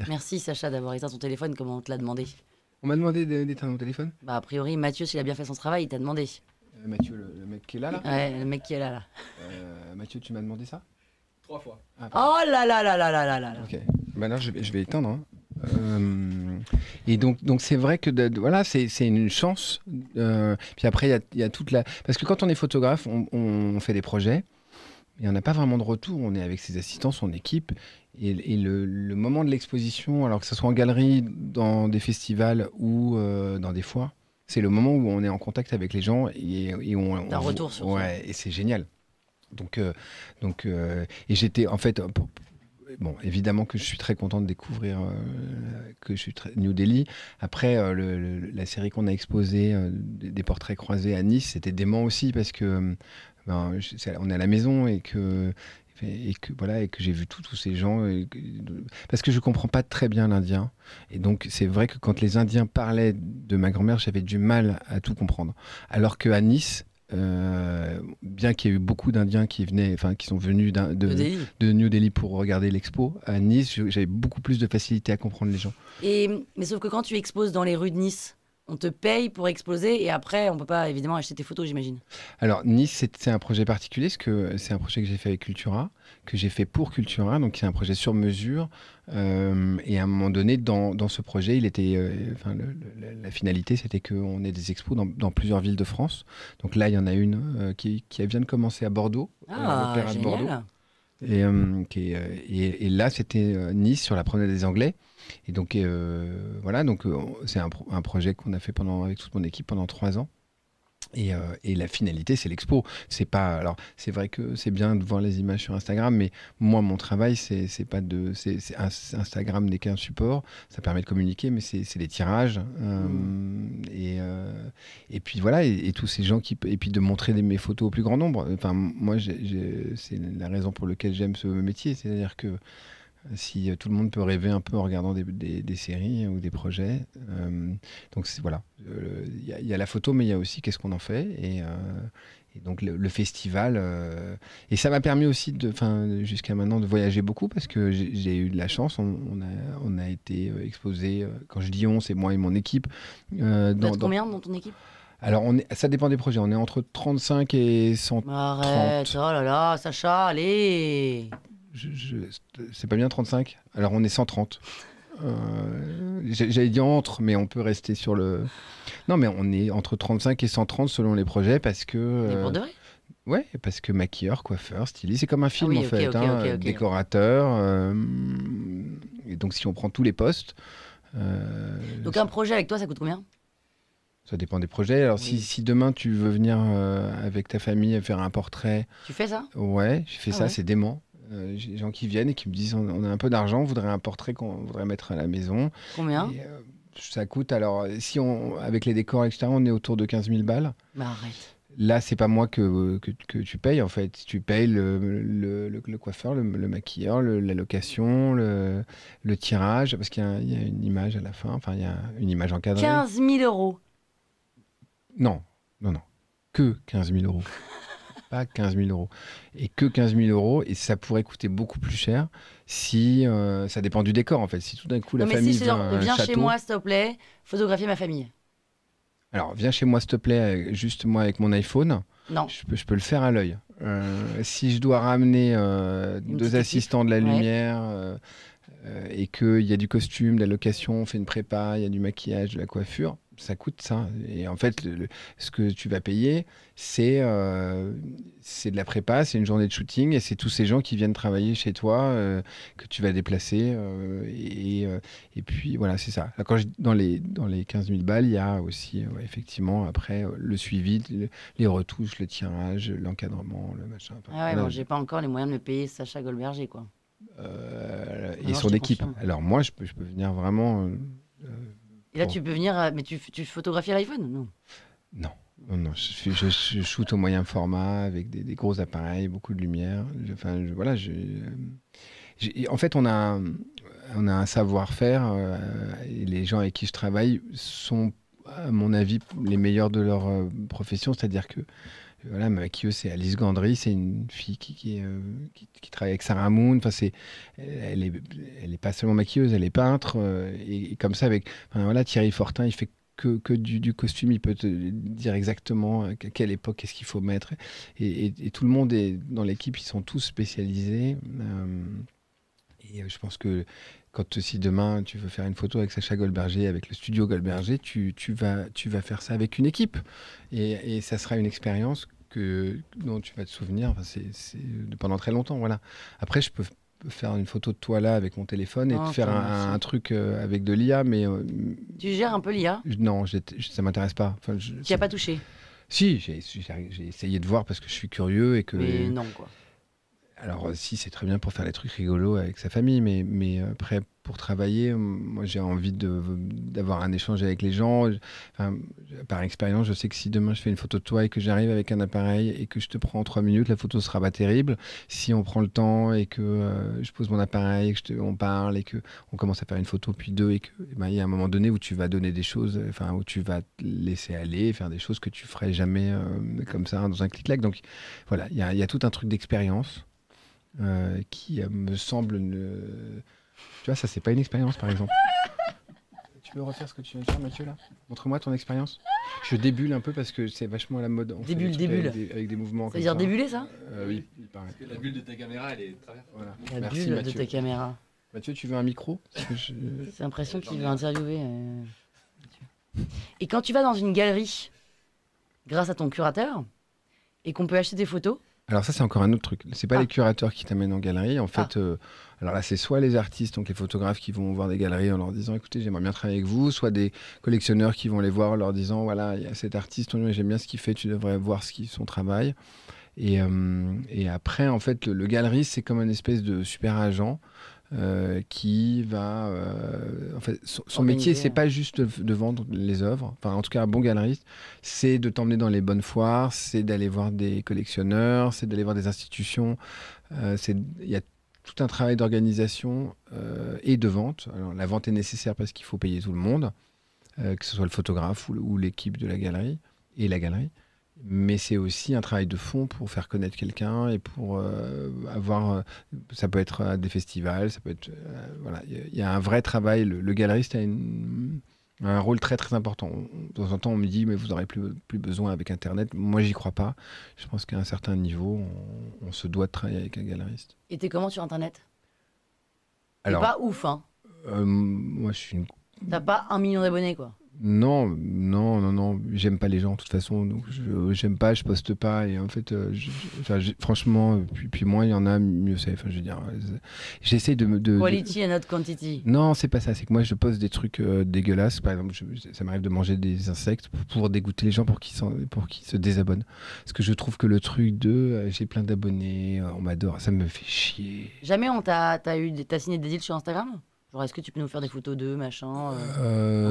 Merci Sacha d'avoir éteint ton téléphone comme on te l'a demandé. On m'a demandé d'éteindre mon téléphone. Bah a priori Mathieu s'il a bien fait son travail il t'a demandé. Mathieu, le mec qui est là. Ouais le mec qui est là. Mathieu, tu m'as demandé ça? 3 fois. Ah, pardon. Oh là là là là là là là. Ok. Bah là, je vais éteindre. Hein. Et donc c'est vrai que voilà, c'est une chance. Puis après, il y a toute la... Parce que quand on est photographe, on fait des projets. Et on n'a pas vraiment de retour. On est avec ses assistants, son équipe. Et le moment de l'exposition, alors que ce soit en galerie, dans des festivals ou dans des foires, C'est le moment où on est en contact avec les gens et T'as un retour sur ça. ouais, et c'est génial. Donc, et j'étais en fait, bon, évidemment que je suis très content de découvrir que je suis New Delhi. Après, la série qu'on a exposée, des portraits croisés à Nice, c'était dément aussi parce que on est à la maison et que voilà, et que j'ai vu tous ces gens parce que je comprends pas très bien l'indien, et donc c'est vrai que quand les Indiens parlaient de ma grand-mère, j'avais du mal à tout comprendre, alors qu'à Nice, bien qu'il y ait eu beaucoup d'Indiens qui venaient, enfin qui sont venus de New Delhi pour regarder l'expo, à Nice j'avais beaucoup plus de facilité à comprendre les gens. Mais sauf que quand tu exposes dans les rues de Nice, on te paye pour exposer et après, on peut pas évidemment acheter tes photos, j'imagine. Alors Nice, c'est un projet particulier, parce que c'est un projet que j'ai fait avec Cultura, que j'ai fait pour Cultura, donc c'est un projet sur mesure. Et à un moment donné, dans ce projet, il était, la finalité, c'était qu'on ait des expos dans plusieurs villes de France. Donc là, il y en a une qui vient de commencer à Bordeaux, l'Opéra de Bordeaux. Génial. Et là, c'était Nice, sur la promenade des Anglais. Et donc, voilà, donc c'est un projet qu'on a fait avec toute mon équipe pendant 3 ans. Et la finalité, c'est l'expo. C'est pas, alors, c'est vrai que c'est bien de voir les images sur Instagram, mais moi, mon travail, c'est pas Instagram n'est qu'un support. Ça permet de communiquer, mais c'est les tirages. Et puis voilà, et tous ces gens et puis de montrer mes photos au plus grand nombre. Enfin, moi, c'est la raison pour laquelle j'aime ce métier. C'est-à-dire que si tout le monde peut rêver un peu en regardant des séries ou des projets. Donc voilà, il y a la photo, mais il y a aussi qu'est-ce qu'on en fait. Et donc le festival. Et ça m'a permis aussi, jusqu'à maintenant, de voyager beaucoup, parce que j'ai eu de la chance. On a été exposé, quand je dis on, c'est moi et mon équipe. Combien dans ton équipe? Alors, ça dépend des projets. On est entre 35 et 130. Arrête, oh là là, Sacha, allez. C'est pas bien 35? Alors on est 130. J'allais dire entre, mais on peut rester sur le... Non, mais on est entre 35 et 130 selon les projets, parce que... Mais pour de vrai? Ouais, parce que maquilleur, coiffeur, styliste, c'est comme un film, oui, en ok, fait. ok. Décorateur. Et donc si on prend tous les postes... Donc un projet avec toi, ça coûte combien? Ça dépend des projets. Alors Oui. si demain tu veux venir avec ta famille faire un portrait... Tu fais ça? Ouais, j'ai fait ça, ouais. c'est dément. J'ai des gens qui viennent et qui me disent on a un peu d'argent, on voudrait un portrait qu'on voudrait mettre à la maison. Combien? Et, ça coûte, alors, avec les décors, etc., on est autour de 15 000 balles. Bah arrête. Là, c'est pas moi que tu payes, en fait. Tu payes le coiffeur, le maquilleur, la location, le tirage, parce qu'il y a une image à la fin, enfin, il y a une image encadrée. 15 000 euros. Non. Que 15 000 euros. Pas 15 000 euros. Et que 15 000 euros, et ça pourrait coûter beaucoup plus cher si... ça dépend du décor, en fait. Si tout d'un coup, la famille veut un viens château... chez moi, s'il te plaît, photographier ma famille. Alors, viens chez moi, s'il te plaît, juste moi avec mon iPhone. Non. Je peux le faire à l'œil. Si je dois ramener 2 assistants de la lumière et qu'il y a du costume, de la location, on fait une prépa, il y a du maquillage, de la coiffure, ça coûte ça. Et en fait, ce que tu vas payer, c'est de la prépa, c'est une journée de shooting, et c'est tous ces gens qui viennent travailler chez toi, que tu vas déplacer. Et puis voilà, c'est ça. Là, dans les 15 000 balles, il y a aussi effectivement après le suivi, les retouches, le tirage, l'encadrement, le machin. Ah ouais, bon, j'ai pas encore les moyens de me payer Sacha Goldberger, quoi. Et son équipe. Alors moi, je peux venir vraiment... Et là, tu peux venir, mais tu photographies à l'iPhone? Non. Non. Je shoot au moyen format avec des gros appareils, beaucoup de lumière. En fait, on a un savoir-faire, et les gens avec qui je travaille sont, à mon avis, les meilleurs de leur profession. C'est-à-dire que voilà, ma maquilleuse, c'est Alice Gandry, c'est une fille qui travaille avec Sarah Moon. Enfin, elle est pas seulement maquilleuse, elle est peintre. Et comme ça, Thierry Fortin, il fait que du costume, il peut te dire exactement à quelle époque, qu'est-ce qu'il faut mettre. Et tout le monde dans l'équipe, ils sont tous spécialisés. Et je pense que si demain tu veux faire une photo avec Sacha Goldberger, avec le studio Goldberger, tu vas faire ça avec une équipe. Et ça sera une expérience dont tu vas te souvenir pendant très longtemps. Voilà. Après, je peux peux faire une photo de toi là avec mon téléphone et Non, te faire merci. un truc avec de l'IA, mais Tu gères un peu l'IA? non, ça m'intéresse pas. Enfin, Tu n'y as pas touché? Si, j'ai essayé de voir parce que je suis curieux et que. Mais non, quoi. Alors, si, c'est très bien pour faire des trucs rigolos avec sa famille, mais après, pour travailler, moi, j'ai envie d'avoir un échange avec les gens. Enfin, par expérience, je sais que si demain je fais une photo de toi et que j'arrive avec un appareil et que je te prends en 3 minutes, la photo sera pas terrible. Si on prend le temps et que je pose mon appareil, et que on parle et que on commence à faire une photo, puis deux, et que il y a un moment donné où tu vas donner des choses, enfin, où tu vas te laisser aller, faire des choses que tu ferais jamais comme ça dans un clic-clac. Donc, voilà, il y a tout un truc d'expérience. Qui me semble Tu vois, ça, c'est pas une expérience, par exemple. Tu peux refaire ce que tu viens de faire, Mathieu, là? Montre-moi ton expérience. Je débule un peu parce que c'est vachement à la mode. On fait des trucs Débule. avec des mouvements Ça veut dire débuler, ça? Oui, il paraît. Parce que la bulle de ta caméra, elle est traversée. Voilà. La Merci, bulle Mathieu. de ta caméra. Mathieu, tu veux un micro? Parce que C'est l'impression qu'il veut interviewer. Et quand tu vas dans une galerie, grâce à ton curateur, et qu'on peut acheter des photos, Alors ça, c'est encore un autre truc. C'est pas Ah. les curateurs qui t'amènent en galerie. En fait, alors là, c'est soit les artistes, donc les photographes qui vont voir des galeries en leur disant, écoutez, j'aimerais bien travailler avec vous, soit des collectionneurs qui vont les voir en leur disant, voilà, il y a cet artiste, j'aime bien ce qu'il fait, tu devrais voir son travail. Et après, en fait, le galeriste, c'est comme une espèce de super agent qui va... en fait, son métier, Organiser. c'est pas juste de vendre les œuvres. Enfin, en tout cas, un bon galeriste, c'est de t'emmener dans les bonnes foires, c'est d'aller voir des collectionneurs, c'est d'aller voir des institutions. Il y a tout un travail d'organisation et de vente. Alors, la vente est nécessaire parce qu'il faut payer tout le monde, que ce soit le photographe ou l'équipe de la galerie et la galerie. Mais c'est aussi un travail de fond pour faire connaître quelqu'un et pour avoir... ça peut être à des festivals, ça peut être... voilà, il y a un vrai travail. Le galeriste a un rôle très très important. De temps en temps, on me dit, mais vous n'aurez plus besoin avec Internet. Moi, j'y crois pas. Je pense qu'à un certain niveau, on se doit de travailler avec un galeriste. et t'es comment sur Internet? T'es Alors, pas ouf, hein? moi, je suis une... T'as pas 1 million d'abonnés, quoi. Non, j'aime pas les gens de toute façon, donc j'aime pas, je poste pas, et en fait, franchement, puis moins il y en a, mieux c'est. Enfin, je veux dire, j'essaie de... Quality and not quantity. Non, c'est pas ça, c'est que moi je poste des trucs dégueulasses, par exemple, ça m'arrive de manger des insectes pour dégoûter les gens, pour qu'ils se désabonnent. Parce que je trouve que le truc de j'ai plein d'abonnés, on m'adore, ça me fait chier. Jamais t'as signé des deals sur Instagram? Genre, est-ce que tu peux nous faire des photos d'eux, machin en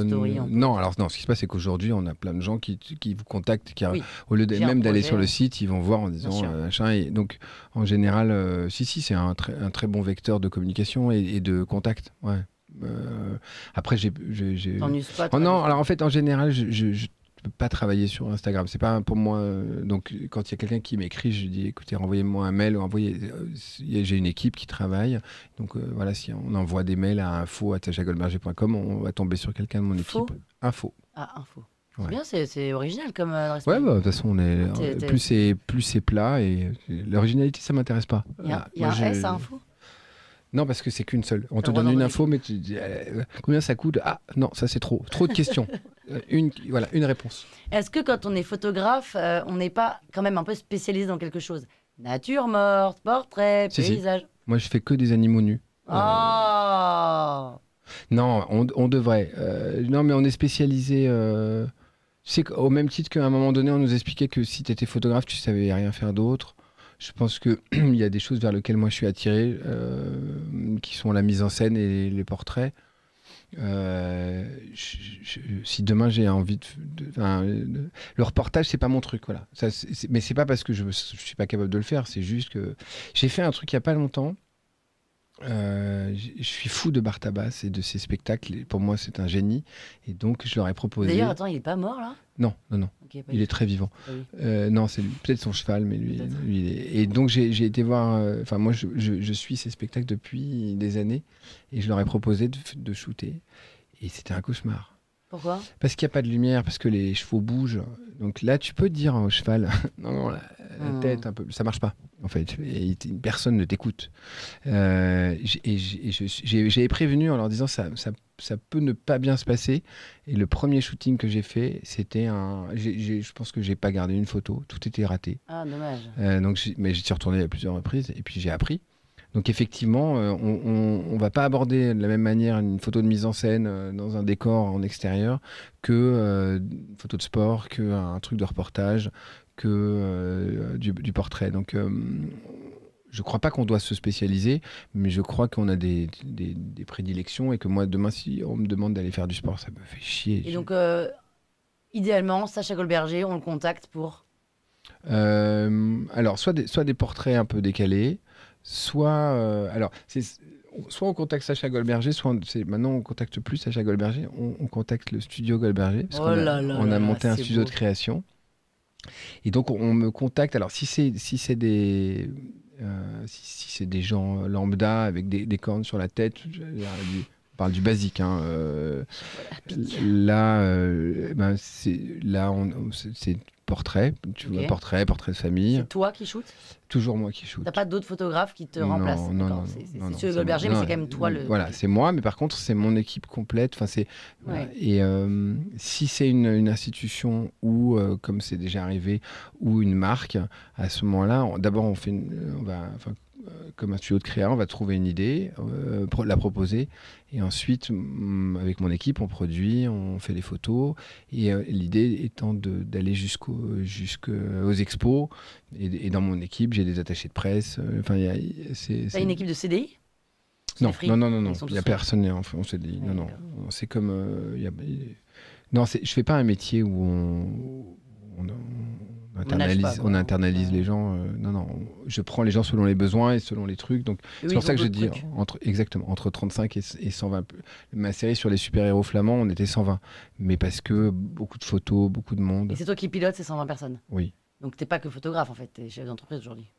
story, en non, alors non, ce qui se passe, c'est qu'aujourd'hui, on a plein de gens qui vous contactent, Oui. au lieu J'ai un même d'aller projet. sur le site, ils vont voir en disant sûr. machin. Et donc, en général, si, c'est un très bon vecteur de communication et de contact. Ouais. Après, T'en uses pas, Oh toi, non, des alors en fait, en général, je peux pas travailler sur Instagram. C'est pas pour moi. Donc, quand il y a quelqu'un qui m'écrit, je dis, écoutez, renvoyez-moi un mail. J'ai une équipe qui travaille. Donc, voilà, si on envoie des mails à info@sachagoldberger.com, on va tomber sur quelqu'un de mon Info équipe. Info. Ah, info. Ouais. C'est bien, c'est original comme adresse Ouais, mail. bah, de toute façon, T'es- plus c'est plat et l'originalité, ça m'intéresse pas. Il y a Moi, un S à info? Non, parce que c'est qu'une seule. On T'as te le droit donne une d'en info, mais tu dis combien ça coûte? Ah non, ça c'est trop. Trop de questions. Voilà, une réponse. Est-ce que quand on est photographe, on n'est pas quand même un peu spécialisé dans quelque chose? Nature morte, portrait, Si. paysage. Moi, je fais que des animaux nus. Oh Non, on devrait. Non, mais on est spécialisé. Tu sais qu'au même titre qu'à un moment donné, on nous expliquait que si tu étais photographe, tu savais rien faire d'autre. Je pense qu'il y a des choses vers lesquelles moi je suis attiré, qui sont la mise en scène et les portraits. Si demain j'ai envie le reportage, c'est pas mon truc, voilà. Mais c'est pas parce que je suis pas capable de le faire, c'est juste que j'ai fait un truc il y a pas longtemps. Je suis fou de Bartabas et de ses spectacles. Et pour moi, c'est un génie. Et donc, je leur ai proposé. D'ailleurs, attends, il est pas mort là? Non. Ok, pas Il du est très vivant. tout. Ah oui. Non, c'est peut-être son cheval, mais lui, Peut-être. il est... Et donc, j'ai été voir. Enfin, moi, je suis ses spectacles depuis des années. Et je leur ai proposé de shooter. Et c'était un cauchemar. Pourquoi? Parce qu'il n'y a pas de lumière, parce que les chevaux bougent. Donc là, tu peux dire au cheval, non, la tête un peu, ça marche pas, en fait. Et personne ne t'écoute. J'ai prévenu en leur disant, ça peut ne pas bien se passer. Et le premier shooting que j'ai fait, c'était je pense que j'ai pas gardé une photo, tout était raté. Ah, dommage. Mais j'y suis retourné à plusieurs reprises et puis j'ai appris. Donc effectivement, on va pas aborder de la même manière une photo de mise en scène dans un décor en extérieur que une photo de sport, qu'un truc de reportage, que du portrait. Donc je crois pas qu'on doit se spécialiser, mais je crois qu'on a des prédilections et que moi, demain, si on me demande d'aller faire du sport, ça me fait chier. Et donc, idéalement, Sacha Goldberger, on le contacte pour... Alors, soit des portraits un peu décalés, soit on contacte Sacha Goldberger, soit maintenant on contacte plus Sacha Goldberger, on contacte le studio Goldberger, parce qu'on a monté un studio de création. Et donc on me contacte. Alors si c'est des gens lambda avec des cornes sur la tête, on parle du basique. Hein, c'est portrait, tu vois, portrait de famille. C'est toi qui shootes ? Toujours moi qui shoot. T'as pas d'autres photographes qui te remplacent ? Non. C'est sur Goldberger, mais c'est quand même toi le... Voilà, c'est moi, mais par contre, c'est mon équipe complète. Enfin, voilà. Et si c'est une institution ou, comme c'est déjà arrivé, ou une marque, à ce moment-là, d'abord, comme un studio de créa, on va trouver une idée, la proposer, et ensuite, avec mon équipe, on produit, on fait les photos, et l'idée étant d'aller jusqu'aux expos, et dans mon équipe, j'ai des attachés de presse. T'as une équipe de CDI ? Non, il n'y a personne en CDI. Non, c'est comme... Non, je fais pas un métier où on internalise les gens. Non, je prends les gens selon les besoins et selon les trucs. Donc c'est pour ça que je dis entre 35 et 120. Ma série sur les super-héros flamands, on était 120. Mais parce que beaucoup de photos, beaucoup de monde. Et c'est toi qui pilotes ces 120 personnes ? Oui. Donc t'es pas que photographe en fait, t'es chef d'entreprise aujourd'hui.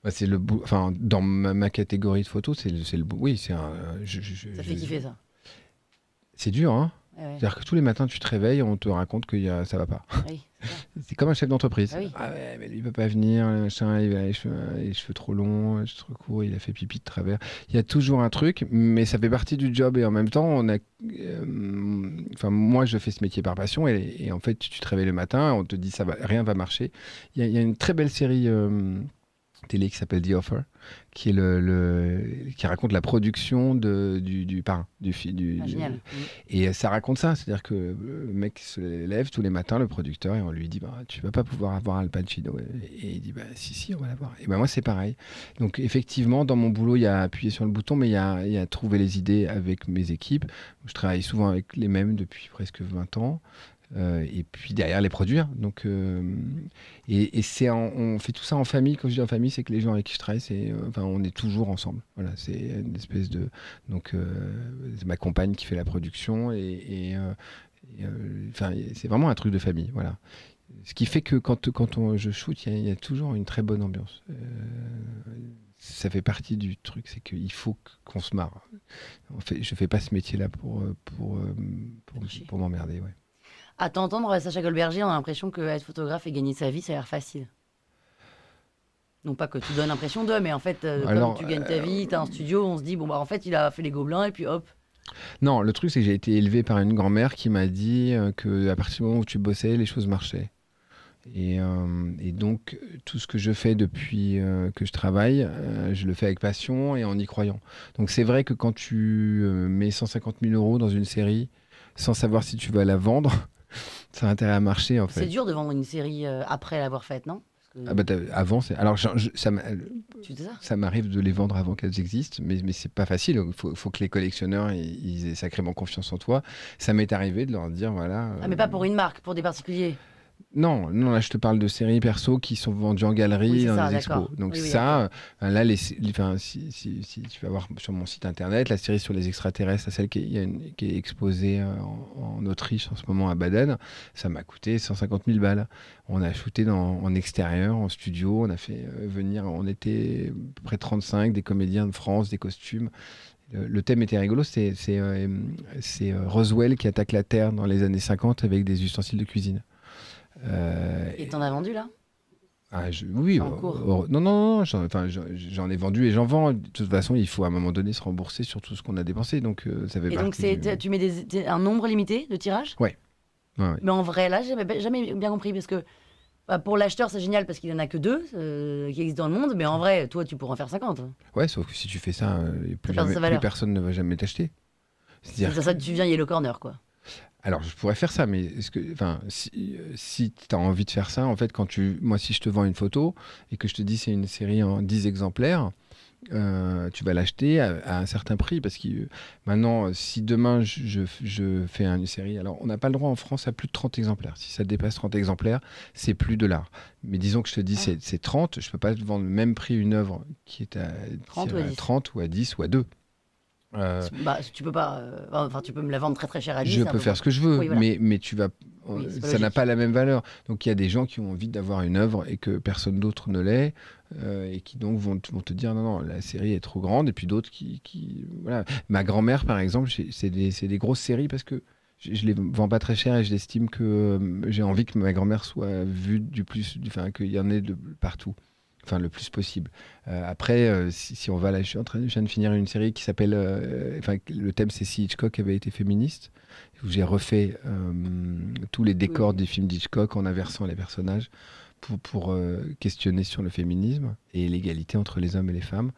C'est le bout. Enfin, dans ma catégorie de photos, c'est le bout. Oui, c'est un. Ça fait kiffer ça. C'est dur, hein. Ouais. C'est-à-dire que tous les matins, tu te réveilles, on te raconte que ça va pas. Oui, c'est comme un chef d'entreprise. Ah oui. Ah ouais, mais lui, il peut pas venir, le machin, il a les cheveux trop longs, les cheveux trop courts, il a fait pipi de travers. Il y a toujours un truc, mais ça fait partie du job. Et en même temps, moi, je fais ce métier par passion. Et en fait, tu te réveilles le matin, on te dit rien va marcher. Il y a une très belle série télé qui s'appelle The Offer, qui raconte la production du parrain, génial. Et ça raconte ça, c'est-à-dire que le mec se lève tous les matins, le producteur, et on lui dit tu vas pas pouvoir avoir Al Pacino, et il dit si, on va l'avoir. Et moi c'est pareil. Donc effectivement, dans mon boulot, il y a appuyer sur le bouton, mais il y a trouver les idées avec mes équipes. Je travaille souvent avec les mêmes depuis presque 20 ans. Et puis derrière les produire. Donc, on fait tout ça en famille. Quand je dis en famille, c'est que les gens avec qui je travaille, on est toujours ensemble. Voilà, c'est une espèce de. Donc, c'est ma compagne qui fait la production c'est vraiment un truc de famille. Voilà. Ce qui fait que quand je shoot, il y a toujours une très bonne ambiance. Ça fait partie du truc, c'est qu'il faut qu'on se marre. Je fais pas ce métier-là pour m'emmerder. Ouais. À t'entendre, Sacha Goldberger, on a l'impression qu'être photographe et gagner sa vie, ça a l'air facile. Non pas que tu donnes l'impression d'eux, mais en fait, comme tu gagnes ta vie, tu as un studio, on se dit, en fait, il a fait les Gobelins et puis hop. Non, le truc, c'est que j'ai été élevé par une grand-mère qui m'a dit qu'à partir du moment où tu bossais, les choses marchaient. Et donc, tout ce que je fais depuis que je travaille, je le fais avec passion et en y croyant. Donc, c'est vrai que quand tu mets 150 000 € dans une série, sans savoir si tu vas la vendre, ça a intérêt à marcher en fait. C'est dur de vendre une série après l'avoir faite, non ? Avant, alors ça m'arrive de les vendre avant qu'elles existent, mais c'est pas facile. Il faut que les collectionneurs ils aient sacrément confiance en toi. Ça m'est arrivé de leur dire voilà. Mais pas pour une marque, pour des particuliers. Non, là je te parle de séries perso qui sont vendues en galerie dans les expos. Donc là, si tu vas voir sur mon site internet, la série sur les extraterrestres, celle qui est exposée en Autriche en ce moment à Baden, ça m'a coûté 150 000 balles. On a shooté en extérieur, en studio, on a fait venir, on était près de 35, des comédiens de France, des costumes. Le thème était rigolo, c'est Roswell qui attaque la Terre dans les années 50 avec des ustensiles de cuisine. Et t'en as vendu là ? Oui. Non, j'en ai vendu et j'en vends. De toute façon, il faut à un moment donné se rembourser sur tout ce qu'on a dépensé. Donc, ça fait partie. Et donc, tu mets un nombre limité de tirages ? Ouais. Mais en vrai, là, j'ai jamais bien compris parce que Bah, pour l'acheteur, c'est génial parce qu'il n'y en a que 2 qui existent dans le monde, mais en vrai, toi, tu pourrais en faire 50. Ouais, sauf que si tu fais ça, plus, perd sa plus valeur. personne ne va jamais t'acheter. C'est ça, tu viens Yellow Corner, quoi. Alors, je pourrais faire ça, mais si tu as envie de faire ça, en fait, moi, si je te vends une photo et que je te dis c'est une série en 10 exemplaires, tu vas l'acheter à un certain prix. Parce que maintenant, si demain je fais une série, alors on n'a pas le droit en France à plus de 30 exemplaires. Si ça dépasse 30 exemplaires, c'est plus de l'art. Mais disons que je te dis c'est 30, je ne peux pas te vendre le même prix une œuvre qui est à 30 ou à 10 ou à 2. Bah, tu peux pas. Enfin, tu peux me la vendre très très cher à 10. Je peux faire ce que je veux, Oui, voilà. mais c'est pas ça n'a logique. pas la même valeur. Donc il y a des gens qui ont envie d'avoir une œuvre et que personne d'autre ne l'est, et qui donc vont te dire non, la série est trop grande, et puis d'autres voilà. Ma grand-mère, par exemple, c'est des grosses séries parce que je les vends pas très cher et je l'estime que j'ai envie que ma grand-mère soit vue qu'il y en ait de partout. Enfin, le plus possible. Après, si on va là, je viens de finir une série qui s'appelle. Le thème, c'est si Hitchcock avait été féministe, où j'ai refait tous les décors des films d'Hitchcock en inversant les personnages pour questionner sur le féminisme et l'égalité entre les hommes et les femmes.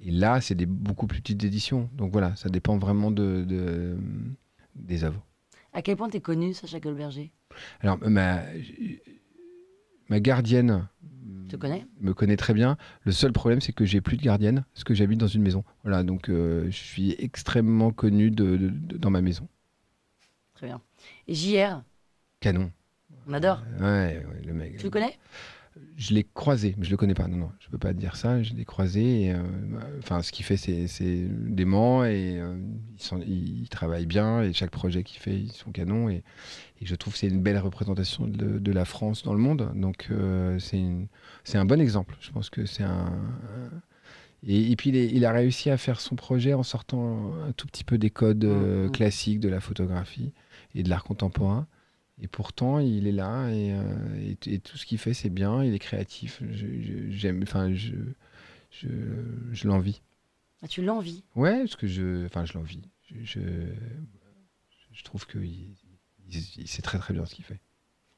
Et là, c'est beaucoup plus petites éditions. Donc voilà, ça dépend vraiment des œuvres. À quel point t'es connu, Sacha Goldberger? Alors, ma gardienne me connaît très bien. Le seul problème, c'est que j'ai plus de gardienne parce que j'habite dans une maison. Voilà, donc je suis extrêmement connu dans ma maison. Très bien. Et JR? Canon. On adore. Ouais, le mec. Tu le connais? Je l'ai croisé, mais je le connais pas. Non, je peux pas te dire ça. Je l'ai croisé. Et, ce qu'il fait, c'est dément et il travaille bien. Et chaque projet qu'il fait, ils sont canons. Et je trouve que c'est une belle représentation de la France dans le monde. Donc c'est un bon exemple. Je pense que c'est et puis il a réussi à faire son projet en sortant un tout petit peu des codes classiques de la photographie et de l'art contemporain. Et pourtant, il est là et tout ce qu'il fait, c'est bien. Il est créatif. J'aime. Enfin, je l'envie. Ah, tu l'envies? Ouais, parce que je l'envie. Je trouve que il sait très très bien ce qu'il fait.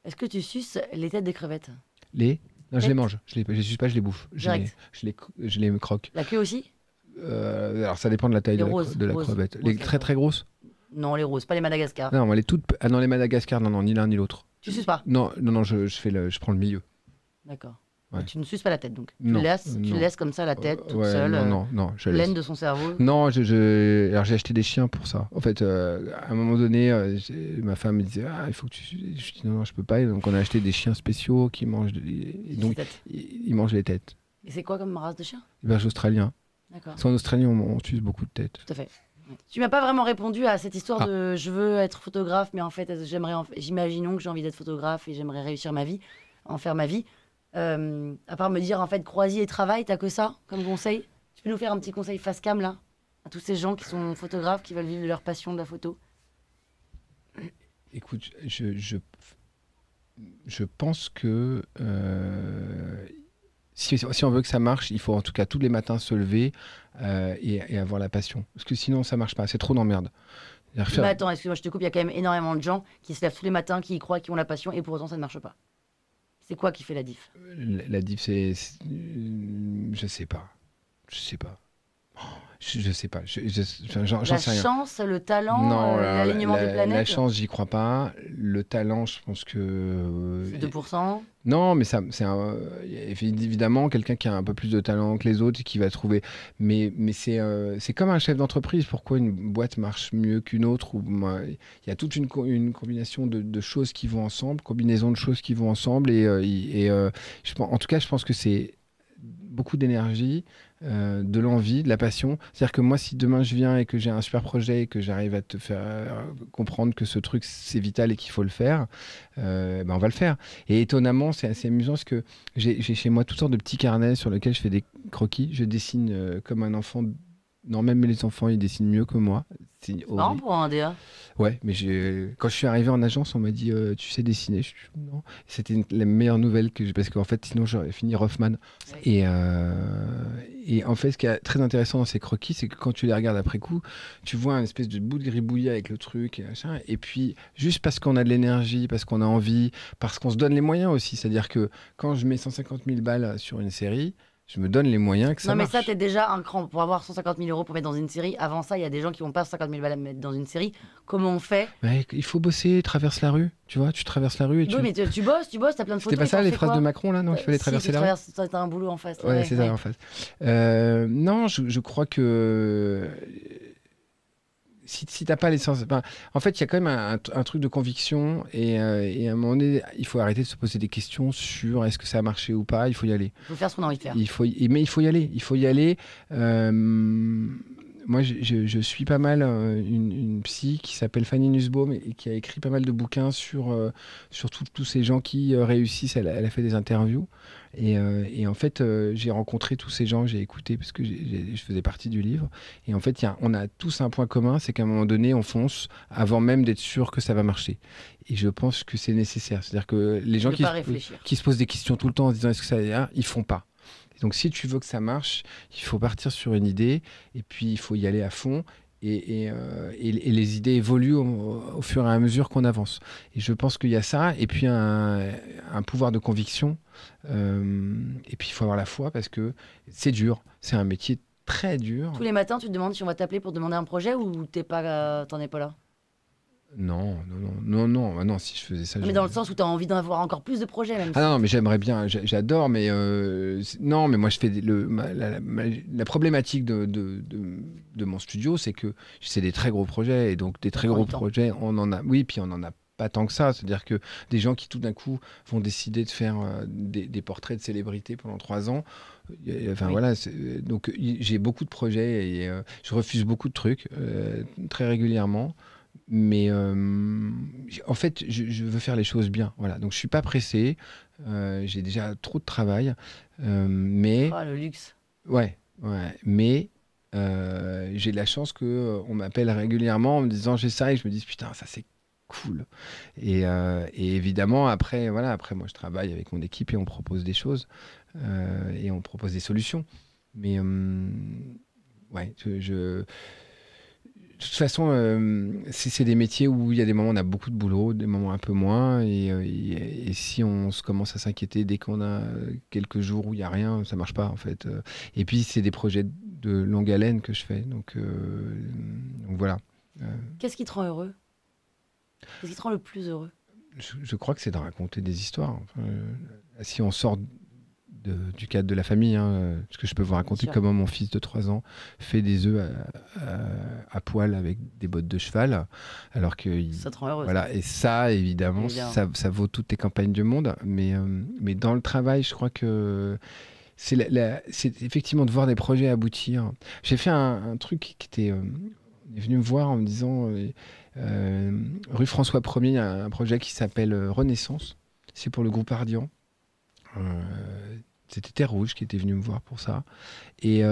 Est-ce que tu suces les têtes des crevettes? Non, je les mange. Je les suce pas, je les bouffe. Je les croque. La queue aussi? Alors, ça dépend de la taille de la crevette. Les très très grosses? Non, les roses, pas les Madagascar. Non, les toutes. Ah non, les Madagascar, non, ni l'un ni l'autre. Tu suces pas? Non, je prends le milieu. D'accord. Ouais. Tu ne suces pas la tête, donc. Non, tu laisses comme ça la tête toute ouais, seule, non, je laisse. pleine de son cerveau. Non, alors j'ai acheté des chiens pour ça. En fait, à un moment donné, ma femme me disait il faut que tu. Je dis non, je peux pas. Et donc on a acheté des chiens spéciaux qui mangent. Et donc ils mangent les têtes. Et c'est quoi comme race de chien? Les bergers australiens. D'accord. Parce qu'en Australie, on suce beaucoup de têtes. Tout à fait. Tu m'as pas vraiment répondu à cette histoire de je veux être photographe, mais en fait, j'imaginons que j'ai envie d'être photographe et j'aimerais réussir ma vie, en faire ma vie. À part me dire, en fait, croisier et travail, t'as que ça comme conseil? Tu peux nous faire un petit conseil face cam, là, à tous ces gens qui sont photographes, qui veulent vivre de leur passion de la photo? Écoute, je pense que si on veut que ça marche, il faut en tout cas tous les matins se lever et avoir la passion. Parce que sinon, ça marche pas. C'est trop d'emmerde. Mais attends, excuse-moi, je te coupe. Il y a quand même énormément de gens qui se lèvent tous les matins, qui y croient, qui ont la passion, et pour autant, ça ne marche pas. C'est quoi qui fait la diff? La diff, je sais pas. Je sais pas. Je sais pas. J'en sais rien. La chance, le talent, l'alignement des planètes. La chance, j'y crois pas. Le talent, je pense que. 2%. Non, mais c'est évidemment quelqu'un qui a un peu plus de talent que les autres et qui va trouver. Mais c'est comme un chef d'entreprise. Pourquoi une boîte marche mieux qu'une autre? Il y a toute une combination de choses qui vont ensemble, combinaison de choses qui vont ensemble. En tout cas, je pense que c'est beaucoup d'énergie, de l'envie, de la passion. C'est-à-dire que moi, si demain je viens et que j'ai un super projet et que j'arrive à te faire comprendre que ce truc, c'est vital et qu'il faut le faire, on va le faire. Et étonnamment, c'est assez amusant parce que j'ai chez moi toutes sortes de petits carnets sur lesquels je fais des croquis. Je dessine comme un enfant Non, même les enfants, ils dessinent mieux que moi. C'est Marrant horrible. pour un DA. Ouais, mais quand je suis arrivé en agence, on m'a dit tu sais dessiner. Non. C'était la meilleure nouvelle parce qu'en fait, sinon j'aurais fini Rothman. Ouais. Et en fait, ce qui est très intéressant dans ces croquis, c'est que quand tu les regardes après coup, tu vois un espèce de bout de gribouillis avec le truc et machin. Et puis, juste parce qu'on a de l'énergie, parce qu'on a envie, parce qu'on se donne les moyens aussi. C'est-à-dire que quand je mets 150 000 balles sur une série, je me donne les moyens que ça Non, mais marche. ça, t'es déjà un cran. Pour avoir 150 000 euros pour mettre dans une série, avant ça, il y a des gens qui vont pas 50 000 balles à mettre dans une série. Comment on fait? Ouais, il faut bosser, traverse la rue. Tu vois, tu traverses la rue et Oui, mais tu bosses, t'as plein de photos. C'était pas et ça t'en les fais phrases quoi? de Macron là? Non, il fallait Si, traverser la rue. t'as un boulot en face. Ouais, c'est ça en face. Non, je crois que si t'as pas l'essence. En fait, il y a quand même un truc de conviction et à un moment donné, il faut arrêter de se poser des questions sur est-ce que ça a marché ou pas. Il faut y aller. Il faut faire ce qu'on a envie de faire. Mais il faut y aller. Il faut y aller. Moi, je suis pas mal une psy qui s'appelle Fanny Nussbaum et qui a écrit pas mal de bouquins sur tous ces gens qui réussissent. Elle a fait des interviews. Et en fait, j'ai rencontré tous ces gens, j'ai écouté parce que je faisais partie du livre. Et en fait, on a tous un point commun, c'est qu'à un moment donné, on fonce avant même d'être sûr que ça va marcher. Et je pense que c'est nécessaire. C'est-à-dire que les gens qui se posent des questions tout le temps en se disant est-ce que ça va bien, ils font pas. Donc si tu veux que ça marche, il faut partir sur une idée et puis il faut y aller à fond. Et les idées évoluent au fur et à mesure qu'on avance. Et je pense qu'il y a ça, et puis un pouvoir de conviction. Et puis il faut avoir la foi parce que c'est dur. C'est un métier très dur. Tous les matins, tu te demandes si on va t'appeler pour demander un projet ou t'en es pas là? Non. Si je faisais ça. Mais dans le sens où tu as envie d'avoir encore plus de projets, même. Ah non, mais j'aimerais bien, j'adore, mais non, mais moi je fais la problématique de mon studio, c'est que c'est des très gros projets et donc des très gros projets, on en a, oui, puis on en a pas tant que ça, c'est-à-dire que des gens qui tout d'un coup vont décider de faire des portraits de célébrités pendant 3 ans. Enfin Oui. voilà, donc j'ai beaucoup de projets et je refuse beaucoup de trucs très régulièrement. Mais en fait, je veux faire les choses bien. Voilà. Donc, je suis pas pressé. J'ai déjà trop de travail. Mais Oh, le luxe. ouais. Mais j'ai de la chance qu'on m'appelle régulièrement en me disant j'ai ça et je me dis putain, ça c'est cool. Et évidemment, après, moi, je travaille avec mon équipe et on propose des choses et on propose des solutions. Mais ouais, de toute façon, c'est des métiers où il y a des moments où on a beaucoup de boulot, des moments un peu moins. Et si on commence à s'inquiéter dès qu'on a quelques jours où il n'y a rien, ça ne marche pas en fait. Et puis c'est des projets de longue haleine que je fais. Donc voilà. Qu'est-ce qui te rend heureux? Qu'est-ce qui te rend le plus heureux? Je crois que c'est de raconter des histoires. Si on sort du cadre de la famille, parce que je peux vous raconter comment mon fils de 3 ans fait des œufs à poil avec des bottes de cheval, alors que ça te rend heureux. Voilà, et ça, évidemment, ça vaut toutes les campagnes du monde, mais dans le travail, je crois que c'est effectivement de voir des projets aboutir. J'ai fait un truc qui était... on est venu me voir en me disant rue François 1er, il y a un projet qui s'appelle Renaissance, c'est pour le groupe Ardian. C'était Terre Rouge qui était venu me voir pour ça. Et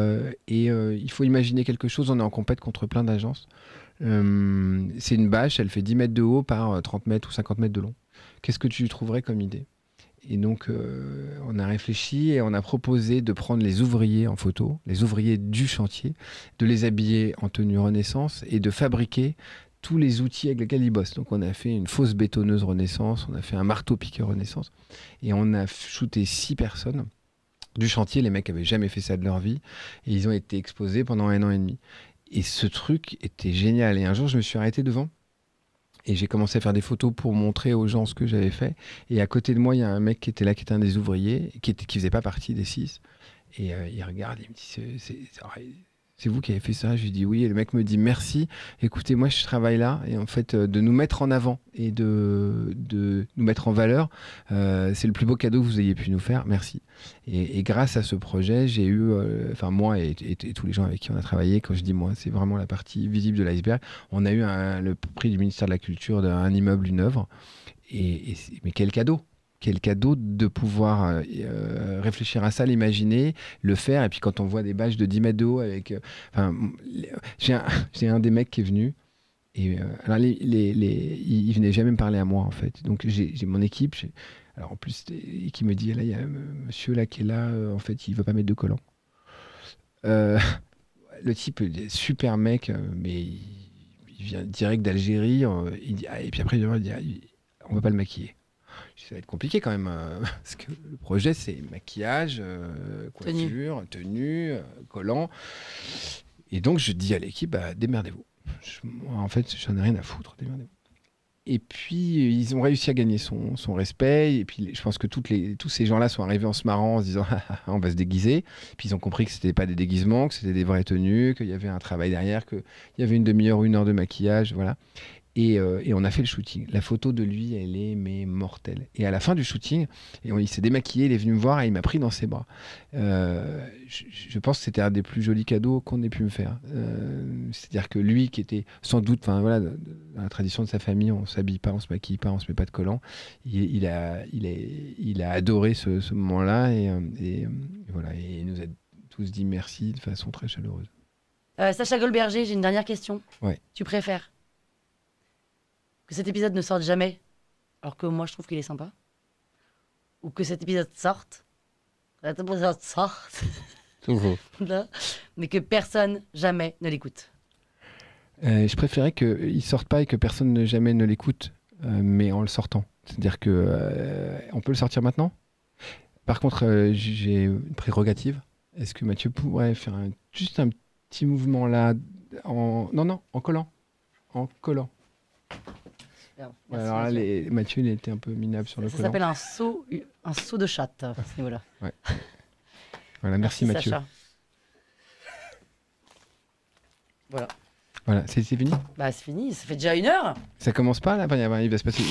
il faut imaginer quelque chose. On est en compète contre plein d'agences. C'est une bâche, elle fait 10 mètres de haut par 30 mètres ou 50 mètres de long. Qu'est-ce que tu trouverais comme idée? Et donc, on a réfléchi et on a proposé de prendre les ouvriers en photo, les ouvriers du chantier, de les habiller en tenue Renaissance et de fabriquer tous les outils avec lesquels ils bossent. Donc on a fait une fausse bétonneuse Renaissance, on a fait un marteau-piqueur Renaissance, et on a shooté 6 personnes du chantier. Les mecs n'avaient jamais fait ça de leur vie, et ils ont été exposés pendant 1 an et demi. Et ce truc était génial. Et un jour, je me suis arrêté devant, et j'ai commencé à faire des photos pour montrer aux gens ce que j'avais fait. Et à côté de moi, il y a un mec qui était là, qui était un des ouvriers, qui faisait pas partie des 6. Et il regarde, il me dit... C'est vous qui avez fait ça? Je lui dis oui. Et le mec me dit merci. Écoutez, moi je travaille là. Et en fait, de nous mettre en avant et de nous mettre en valeur, c'est le plus beau cadeau que vous ayez pu nous faire. Merci. Et grâce à ce projet, j'ai eu, moi et tous les gens avec qui on a travaillé, quand je dis moi, c'est vraiment la partie visible de l'iceberg. On a eu le prix du ministère de la Culture d'un immeuble, une œuvre. Mais quel cadeau! quel cadeau de pouvoir réfléchir à ça, l'imaginer, le faire. Et puis quand on voit des bâches de 10 mètres de haut avec... j'ai un des mecs qui est venu. Et alors il venait jamais me parler à moi, en fait. Donc j'ai mon équipe. Alors en plus, qui me dit, là, il y a un monsieur là qui est là, en fait, il veut pas mettre de collant. Le type, super mec, mais il vient direct d'Algérie. Il dit, et puis après, il dit, on va pas le maquiller. Ça va être compliqué quand même, parce que le projet, c'est maquillage, coiffure, tenue, collant. Et donc, je dis à l'équipe, bah, démerdez-vous. Moi, en fait, j'en ai rien à foutre, démerdez-vous. Et puis, ils ont réussi à gagner son respect. Et puis, je pense que tous ces gens-là sont arrivés en se marrant, en se disant on va se déguiser. Puis, ils ont compris que ce n'était pas des déguisements, que c'était des vraies tenues, qu'il y avait un travail derrière, qu'il y avait une demi-heure ou 1 heure de maquillage. Voilà. Et on a fait le shooting. La photo de lui, elle est mortelle. Et à la fin du shooting, il s'est démaquillé, il est venu me voir et il m'a pris dans ses bras. Je pense que c'était un des plus jolis cadeaux qu'on ait pu me faire. C'est-à-dire que lui, qui était sans doute, voilà, dans la tradition de sa famille, on ne s'habille pas, on ne se maquille pas, on ne se met pas de collant. Il a adoré ce moment-là et voilà. Et il nous a tous dit merci de façon très chaleureuse. Sacha Goldberger, j'ai une dernière question. Ouais. Tu préfères que cet épisode ne sorte jamais, alors que moi je trouve qu'il est sympa, ou que cet épisode sorte, mais que personne jamais ne l'écoute? Je préférais qu'il ne sorte pas et que personne jamais ne l'écoute, mais en le sortant. C'est-à-dire que on peut le sortir maintenant. Par contre, j'ai une prérogative. Est-ce que Mathieu pourrait faire juste un petit mouvement là, en collant. En collant. Merci, alors là, Mathieu, il était un peu minable sur le collant. Ça s'appelle un saut de chatte, à ce niveau-là. Ouais. Voilà, merci Mathieu. Sacha. Voilà. Voilà, c'est fini. Bah c'est fini, ça fait déjà 1 heure. Ça commence pas là, il va se passer.